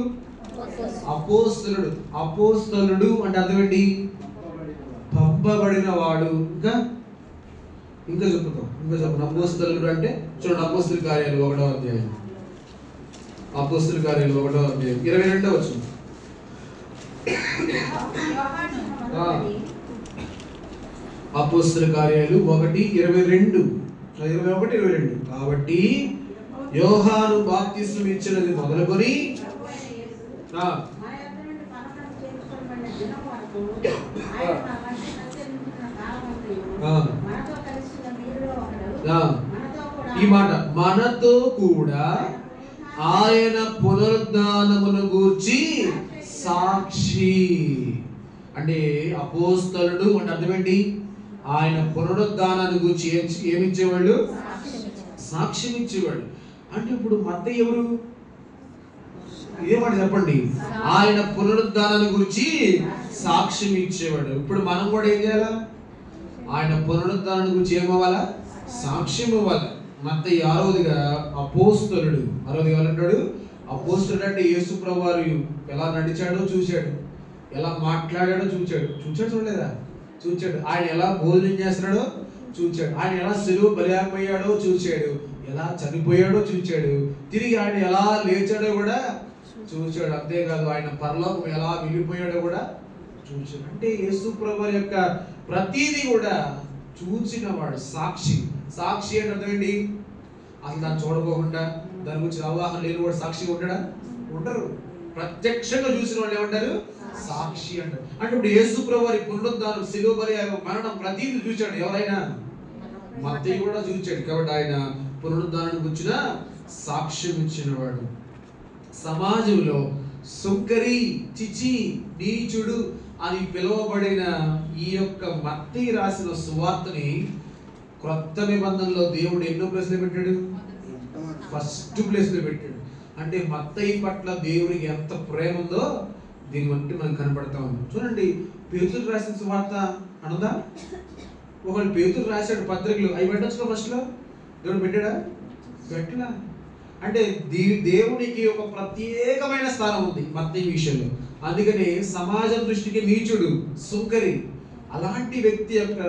అపోస్తలుడు. అపోస్తలుడు అంటే అర్థం ఏంటి? పంపబడిన వాడు. ఇంకా చెప్తాం. అపోస్తలుడు అంటే చూడండి, అపోస్తల కార్యాలు 1వ అధ్యాయం. అపోస్తల కార్యాలు 1వ అధ్యాయం 22వ వచనం. అపోస్తల కార్యాలు 1:22. కాబట్టి యోహాను బాప్తిస్మం ఇచ్చినది మొదలుకొని ఈ మాట మనతో కూడా ఆయన పునరుద్ధానమును గూర్చి సాక్షి. అంటే అపోస్తలుడు అంటే అర్థం ఏంటి? ఆయన పునరుద్ధానాన్ని గురించి ఏమిచ్చేవాళ్ళు? సాక్ష్యం ఇచ్చేవాళ్ళు. అంటే ఇప్పుడు మత్తయి ఎవరు? ఏమాట చెప్పండి? ఆయన పునరుద్ధానాన్ని గురించి సాక్ష్యం ఇచ్చేవాడు. ఇప్పుడు మనం కూడా ఏం చేయాలా? ఆయన పునరుద్ధానాన్ని గురించి ఏమవ్వాలా? సాక్ష్యం ఇవ్వాలి. మత్తయి 6వదిగా అపోస్తలుడు. 6వదిగా అంటాడు అపోస్తలుడు అంటే యేసు ప్రభు వారు ఎలా నడిచాడో చూశాడు, ఎలా మాట్లాడాడో చూడలేదా? చూచాడు. ఆయన ఎలా భోజనం చేస్తున్నాడో చూచాడు. ఆయన ఎలా సిలువ బలియాపోయాడో చూచాడు. ఎలా చనిపోయాడో చూచాడు. తిరిగి ఆయన ఎలా లేచాడో కూడా చూచాడు. అంతేకాదు ఆయన పరలోకం ఎలా వెళ్ళిపోయాడో కూడా చూచాడు. అంటే యేసు ప్రభువు యొక్క ప్రతిదీ కూడా చూసిన వాడు సాక్షి. సాక్షి అంటే అర్థం ఏంటి? అసలు దాన్ని చూడకోకుండా దాని గురించి అవగాహన లేని వాడు సాక్షిగా ఉంటాడా? ఉండరు. ప్రత్యక్షంగా చూసిన వాళ్ళు ఏమంటారు? సాక్షి అంటారు. అంటే ఇప్పుడు యేసు ప్రభువు వారి పునరుద్ధానం, సిలువ బలి, మరణం ప్రతిదీ చూచాడు. ఎవరైనా? మత్తయి కూడా చూచాడు. కాబట్టి ఆయన పునరుద్ధానాన్ని గురించిన సాక్ష్యం ఇచ్చినవాడు. సమాజంలో సుంకరి, చిచి, నీచుడు అని పిలువబడిన ఈ యొక్క మత్తయి రాసిన సువార్తని క్రొత్త నిబంధనలో దేవుడు ఎన్నో ప్లేస్లో పెట్టాడు? ఫస్ట్ ప్లేస్లో పెట్టాడు. అంటే మత్తయి పట్ల దేవునికి ఎంత ప్రేమ ఉందో దీన్ని బట్టి మనకు కనబడతా ఉంది. చూడండి, పేతురు రాసిన సువార్త అనదా? ఒకళ్ళు పేతురు రాశాడు పత్రికలు, అవి పెట్టొచ్చుగా ఫస్ట్లో? దేవుడు పెట్టాడా? పెట్టలా. అంటే దేవునికి ఒక ప్రత్యేకమైన స్థానం ఉంది మత్తయి విషయంలో. అందుకని సమాజం దృష్టికి నీచుడు, సుంకరి అలాంటి వ్యక్తి యొక్క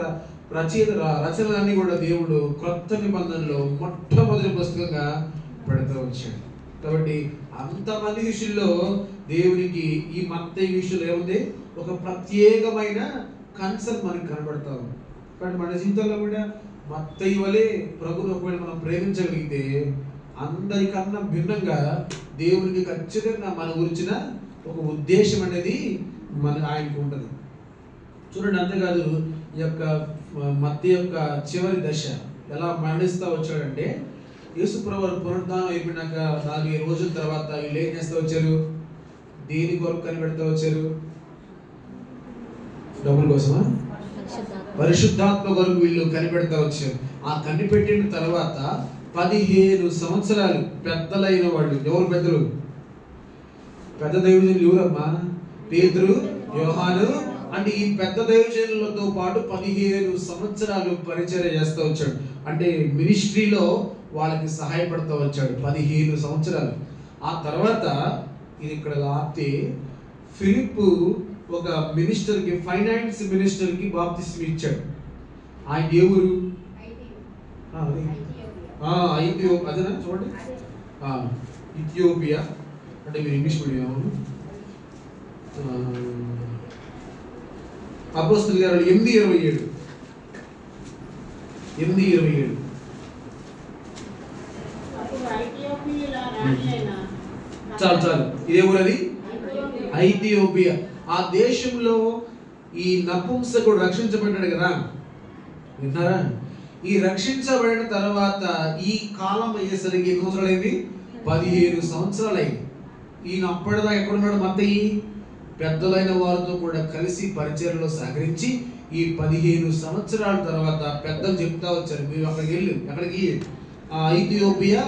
రచనలన్నీ కూడా దేవుడు క్రొత్త నిబంధనలో మొట్టమొదటి పుస్తకంగా పెడుతూ వచ్చాడు. కాబట్టి అంతమంది విషయంలో దేవునికి ఈ మత్తయి విషయంలో ఏముంది, ఒక ప్రత్యేకమైన కన్సర్న్ మనకు కనబడతా ఉంది. కాబట్టి మన జీవితంలో కూడా మత్తయి వలె ప్రభువును ఒకవేళ మనం ప్రేమించగలిగితే అందరికన్నా భిన్నంగా దేవునికి ఖచ్చితంగా మన గురించిన ఒక ఉద్దేశం అనేది ఆయనకు ఉంటుంది. చూడండి, అంతేకాదు ఈ యొక్క మత్తయి యొక్క చివరి దశ ఎలా మరణిస్తూ వచ్చాడంటే, యేసుప్రభు పునరుద్ధానం అయిపోయినాక 40 రోజుల తర్వాత వీళ్ళు ఏం చేస్తూ వచ్చారు, దేని కొరకు కనిపెడతా వచ్చారు, డబ్బుల కోసమా, పరిశుద్ధాత్మ కొరకు వీళ్ళు కనిపెడతా వచ్చారు. ఆ కనిపెట్టిన తర్వాత 15 సంవత్సరాలు పెద్దలైన వాళ్ళు, ఎవరు పెద్దలు, పెద్ద దైవజనులు ఎవరమ్మా, పేతురు, యోహాను. అంటే ఈ పెద్ద దైవజనులతో పాటు 15 సంవత్సరాలు పరిచర్య చేస్తూ వచ్చాడు. అంటే మినిస్ట్రీలో వాళ్ళకి సహాయపడుతూ వచ్చాడు 15 సంవత్సరాలు. ఆ తర్వాత ఇది ఇక్కడ ఆపితే ఫిలిప్పు ఒక మినిస్టర్కి, ఫైనాన్స్ మినిస్టర్కి బాప్తిస్మం ఇచ్చాడు. ఆయన దేవురు అదేనా, చూడండి, ఇథియోపియా. అంటే మీరు ఇంగ్లీష్ మీడియం. అపోస్తలుల కార్యాలు 8:27 చాలు. ఇదే ఊరది ఐథియోపియా. ఆ దేశంలో ఈ నపుంసకుడు రక్షించబడ్డాడు కదా, విన్నారా? ఈ రక్షించబడిన తర్వాత ఈ కాలం అయ్యేసరికి ఎన్ని సంవత్సరాలు అయింది, 15 సంవత్సరాలు అయింది. ఈయన అప్పటిదా ఎక్కడున్నాడు, మత్తయి పెద్దలైన వారితో కూడా కలిసి పరిచర్యలో సహకరించి ఈ 15 సంవత్సరాల తర్వాత పెద్దలు చెప్తా వచ్చారు, మీరు అక్కడికి వెళ్ళి, ఎక్కడికి, ఐథియోపియా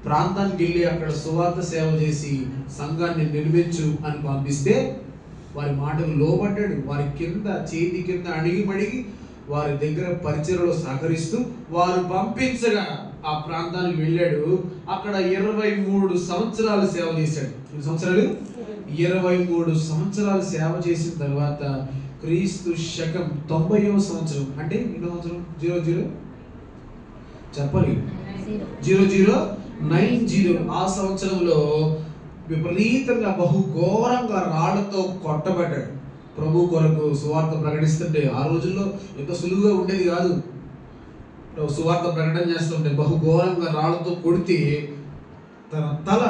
ప్రాంతానికి వెళ్ళి అక్కడ సువార్త సేవ చేసి సంఘాన్ని నిర్మించు అని పంపిస్తే వారి మాటకు లోబడ్డాడు. వారి కింద, చేతి కింద అణిగి వారి దగ్గర పరిచర్యలో సహకరిస్తూ వారు పంపించగా ఆ ప్రాంతానికి వెళ్ళాడు. అక్కడ 23 సంవత్సరాలు సేవ చేశాడు. 23 సంవత్సరాలు సేవ చేసిన తర్వాత క్రీస్తు శకం 90వ సంవత్సరం, అంటే ఎన్నో సంవత్సరం, 00 చెప్పాలి, 0090 ఆ సంవత్సరంలో విపరీతంగా బహుఘోరంగా రాళ్లతో కొట్టబడ్డాడు. ప్రభు కొరకు సువార్త ప్రకటిస్తుంటే ఆ రోజుల్లో ఎంత సులువుగా ఉండేది కాదు. సువార్త ప్రకటన చేస్తుంటే బహుఘోరంగా రాళ్లతో కొడితే తన తల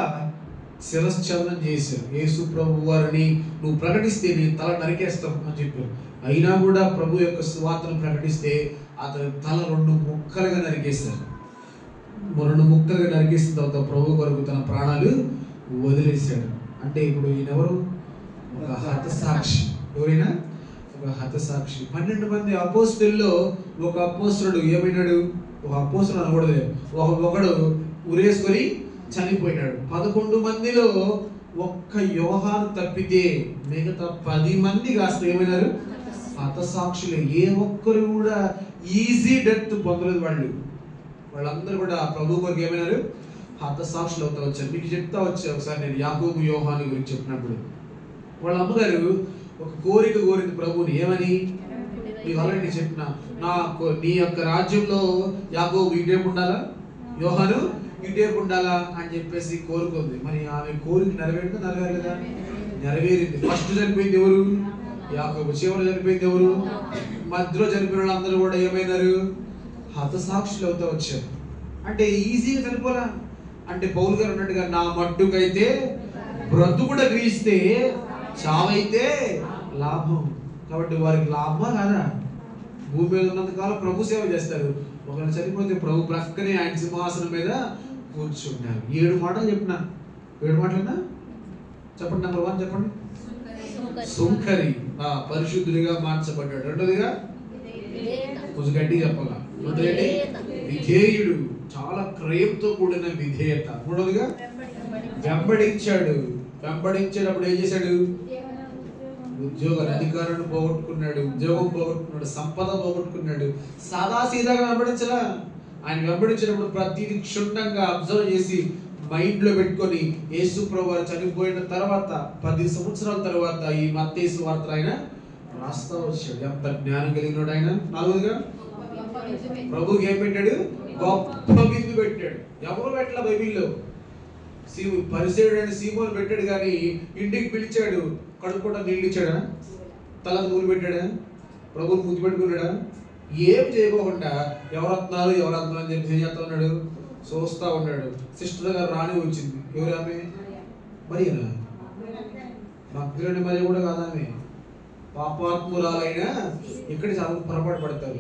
శిరశ్ఛేదనం చేశారు. యేసు ప్రభు వారిని నువ్వు ప్రకటిస్తే నీ తల నరికేస్తాం అని చెప్పారు. అయినా కూడా ప్రభు యొక్క సువార్తను ప్రకటిస్తే అతని తల 2 ముక్కలుగా నరికేస్తారు. 2 ముక్కలుగా నరికేసిన తర్వాత ప్రభు కొరకు తన ప్రాణాలు వదిలేశాడు. అంటే ఇప్పుడు ఈయనెవరు, ఒక హతసాక్షి. ఎవరైనా ఒక హతసాక్షి. 12 మంది అపోస్తలుల్లో ఒక అపోస్తలుడు ఏమైనాడు, ఒక అపోస్తలుడు అనకూడదు, ఒకడు ఉరేసుకొని చనిపోయినాడు. 11 మందిలో ఒక్క యోహాను తప్పితే మిగతా 10 మంది కాస్త ఏమైనారు, హతసాక్షులే. ఏ ఒక్కరు కూడా ఈజీ డెత్ పొందలేదు. వాళ్ళందరూ కూడా ప్రభు కొరకు ఏమైనారు, హతసాక్షులు అవుతా వచ్చారు. మీకు చెప్తా వచ్చాను ఒకసారి నేను యాకోబు యోహాను గురించి చెప్పినప్పుడు, వాళ్ళ అమ్మగారు ఒక కోరిక కోరింది ప్రభుని. ఏమని, నీకు ఆల్రెడీ చెప్పిన, నీ యొక్క రాజ్యంలో యాకోబు ఇటేపు ఉండాలా, యోహాను ఇటేపు ఉండాలా అని చెప్పేసి కోరుకుంది. మరి ఆమె కోరిక నెరవేరలేదా? నెరవేరింది. ఫస్ట్ చనిపోయింది ఎవరు, యాకోబు. చివరి చనిపోయింది ఎవరు, మధ్యలో చనిపోయిన వాళ్ళందరూ కూడా ఏమైనారు, హతసాక్షులు అవుతా వచ్చారు. అంటే ఈజీగా చనిపోలా. అంటే పౌలు గారు అన్నట్టుగా నా మట్టుకైతే బ్రతుకుడ క్రీస్తే, చావైతే లాభం. కాబట్టి వారికి లాభమా కాదా? భూమి మీద ఉన్నంత కాలం ప్రభు సేవ చేస్తారు. ఒకరు చనిపోతే ప్రభు ప్రక్కనే ఆయన సింహాసనం మీద కూర్చుంటారు. 7 మాటలు చెప్పిన, 7 మాటలన్నా చెప్పండి. నెంబర్ 1 చెప్పండి, సుంకరి, పరిశుద్ధుడిగా మార్చబడ్డాడు. రెండోదిగా కొంచెం గట్టిగా చెప్పాలా, రెండోది విధేయుడు, చాలా క్రయంతో కూడిన విధేయత. మూడోదిగా వెంబడించాడు. వెంబడించేటప్పుడు ఏం చేశాడు, అధికారాన్ని పోగొట్టుకున్నాడు, ఉద్యోగం పోగొట్టుకున్నాడు, సంపద పోగొట్టుకున్నాడు. సాదాసీదాగా వెంబడించలా. ఆయన వెంబడించినప్పుడు ప్రతిదీ క్షుణ్ణంగా అబ్జర్వ్ చేసి మైండ్లో పెట్టుకొని యేసు ప్రభువు చనిపోయిన తర్వాత 10 సంవత్సరాల తర్వాత ఈ మత్తయి సువార్త ఆయన రాస్తా వచ్చాడు. ఎంత జ్ఞానం కలిగినాడు ఆయన. 4గా ప్రభుకి ఏం పెట్టాడు? గొప్ప విందు పెట్టాడు. ఎవరు పెట్టలే బైబిల్లో. పరిసేయుడు అని సీమోను పెట్టాడు, కానీ ఇంటికి పిలిచాడు. కడుక్కోవడం నీళ్ళు ఇచ్చాడా? తల నూనె పెట్టాడా? ప్రభుని ముద్దు పెట్టుకున్నాడా? ఏం చేయకోకుండా ఎవరత్నాలు అని చెప్పి ఏం చేస్తా ఉన్నాడు? చూస్తా ఉన్నాడు. సిస్టర్ గారు రాని వచ్చింది. ఎవరు ఆమె? మరియనా? భక్తులని మరి కూడా కాదామె, పాపాత్మురాలైన. ఇక్కడ చాలా పొరపాటు పడతారు.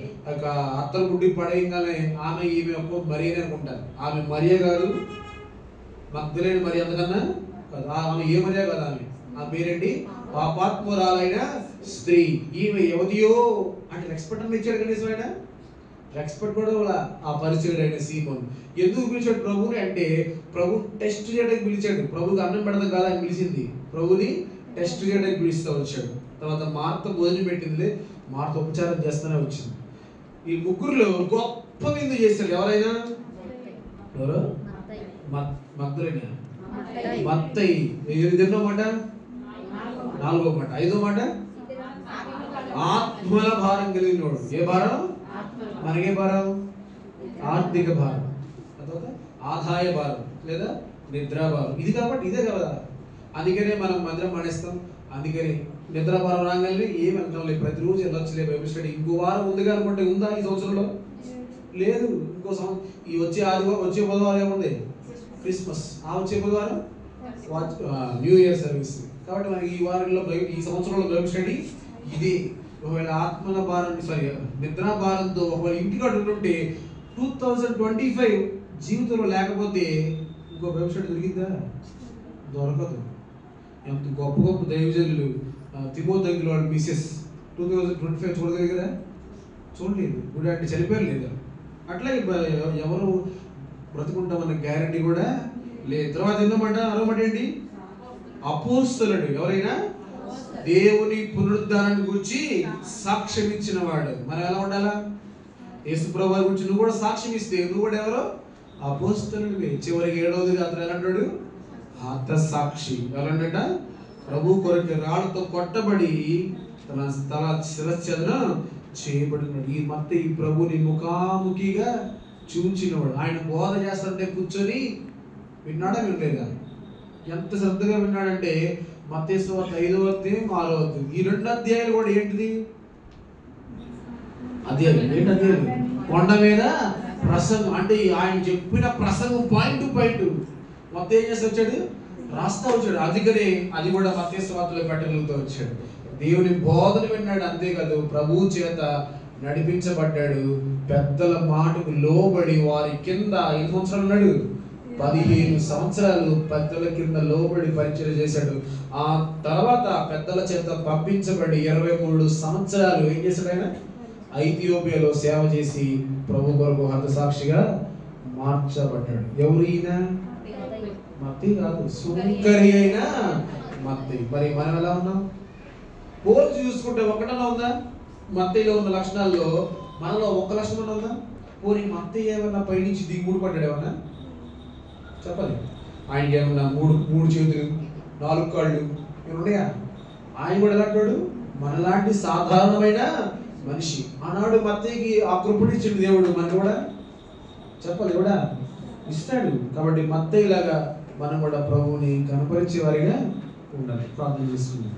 అత్తలు గుడ్డి పడేయగానే ఆమె ఈమె మరియనే అనుకుంటారు. ఆమె మరియ కాదు, భక్తులేని మరి అంతకన్నా కాదు. ఆమె ఏ మరియ కాదు. ఆమె పేరేంటి? పాపాత్మురాలైన స్త్రీ. ఈమె యువతియో అంటే రెస్పెక్ట్ అని ఇచ్చాడు కనీసం. ఆయన రెస్పెక్ట్ కూడా ఆ పరిచయుడు అయిన సీమోను. ఎందుకు పిలిచాడు ప్రభుని అంటే ప్రభు టెస్ట్ చేయడానికి పిలిచాడు. ప్రభుకి అన్నం పెడతాం కాదు ఆయన పిలిచింది, ప్రభుని టెస్ట్ చేయడానికి పిలుస్తూ వచ్చాడు. తర్వాత మార్త భోజనం పెట్టిందిలే, మార్త ఉపచారం చేస్తూనే వచ్చింది. ఈ ముగ్గురులో గొప్ప విందు చేశాడు. ఎవరైనా? ఎవరు? మగ్దలేనా? మత్తయి. ఎన్నో మాట? 4వ మాట. 5వ మాట ఆత్మల భారం కలిగినోడు. ఏ భారం? మనకే భారం? ఆర్థిక భారం, ఆదాయ భారం లేదా నిద్రా భారం. ఇది కాబట్టి ఇదే కదా. అందుకనే మనం మందిరం మానేస్తాం. అందుకని నిద్రా భారం రాగానే ఏం వెళ్తాం లేదు. ప్రతిరోజు వెళ్ళొచ్చులే బైబిల్ స్టడీ. ఇంకో వారం ఉందిగా అనుకుంటే ఉందా ఈ సంవత్సరంలో? లేదు. ఇంకో ఈ వచ్చే బుధవారం ఏముంది? క్రిస్మస్. వచ్చే బుధవారం న్యూ ఇయర్ సర్వీస్. కాబట్టి మనకి ఈ వారంలో ఈ సంవత్సరంలో బైబిల్ స్టడీ ఇది. ఒకవేళ ఆత్మల భారాన్ని నిద్రా భారంతో ఒకవేళ ఇంటికాడ ఉంటుంటే 2025 జీవితంలో లేకపోతే ఇంకో బైబిల్ స్టడీ దొరికిందా? దొరకదు. ఎంత గొప్ప గొప్ప దైవజనులు తిమోథెయుల వాళ్ళ మిసెస్ 2025 చూడగలిగారా? చూడలేదు. గుడి అంటే చనిపోయారు లేదా? అట్లాగే ఎవరు బ్రతుకుంటామన్న గ్యారంటీ కూడా లేదు. తర్వాత ఎన్నోమాట? 6వ మాట ఏంటి? అపోస్తలుడు. ఎవరైనా? దేవుని పునరుద్ధానాన్ని గురించి సాక్ష్యం ఇచ్చిన వాడు. మనం ఎలా ఉండాలా? యేసు ప్రభువు గురించి నువ్వు కూడా సాక్ష్యం ఇస్తే నువ్వు కూడా ఎవరో? అపోస్తలుడివి. చివరికి 7వది అతను ఎలా అంటాడు? హత సాక్షి. ఎవరంట? ప్రభు కొరకు రాళ్ళతో కొట్టబడి తన శిరచ్ఛేదన చేయబడినాడు. ఈ మత్తయి ప్రభుని ముఖాముఖిగా చూచినవాడు. ఆయన బోధ చేస్తుంటే కూర్చొని విన్నాడా? వినలేదా? ఎంత శ్రద్ధగా విన్నాడంటే మత్తయి సువార్త 5వ అధ్యాయం 6వ అధ్యాయం ఈ 2 అధ్యాయాలు కూడా ఏంటిది? ఏంటది? కొండ మీద ప్రసంగం. అంటే ఆయన చెప్పిన ప్రసంగం పాయింట్ టు పాయింట్ మొత్తం ఏం చేసి వచ్చాడు? రాస్తా వచ్చాడు. అందుకనే అది కూడా మత్తయి సువార్తలో పెట్టగలుగుతూ వచ్చాడు. దేవుని బోధన విన్నాడు. అంతేకాదు ప్రభు చేత నడిపించబడ్డాడు. పెద్దల మాటకు లోబడి వారి కింద 5 సంవత్సరాలు ఉన్నాడు. 15 సంవత్సరాలు పెద్దల కింద లోబడి పరిచయం చేశాడు. ఆ తర్వాత పెద్దల చేత పంపించబడి 23 సంవత్సరాలు ఏం చేశాడు? ఆయన ఐథియోపియాలో సేవ చేసి ప్రభు కొరకు హతసాక్షిగా మార్చబడ్డాడు. ఎవరు ఈయన? మత్తయి కాదు, సుంకరి అయిన మత్తయి. మరి మనం ఎలా ఉన్నాం? పోల్చి చూసుకుంటే ఒకటన్నా ఉందా? మత్తయిలో ఉన్న లక్షణాల్లో మనలో ఒక్క లక్షణం ఉందా? పోనీ మత్తయి ఏమన్నా పైనుంచి దిగుడు పడ్డాడు? ఏమన్నా చెప్పాలి. ఆయనకి ఏమన్నా మూడు చేతులు 4 కాళ్ళు ఏమన్నాయా? ఆయన కూడా ఎలాంటి? మనలాంటి సాధారణమైన మనిషి. ఆనాడు మత్తయికి ఆ కృపను ఇచ్చిన దేవుడు మనకు కూడా చెప్పాలి కూడా ఇస్తాడు. కాబట్టి మత్తయి లాగా మనం కూడా ప్రభువుని కనపరిచే వారిగా ఉండాలి. ప్రార్థన చేసుకుందాం.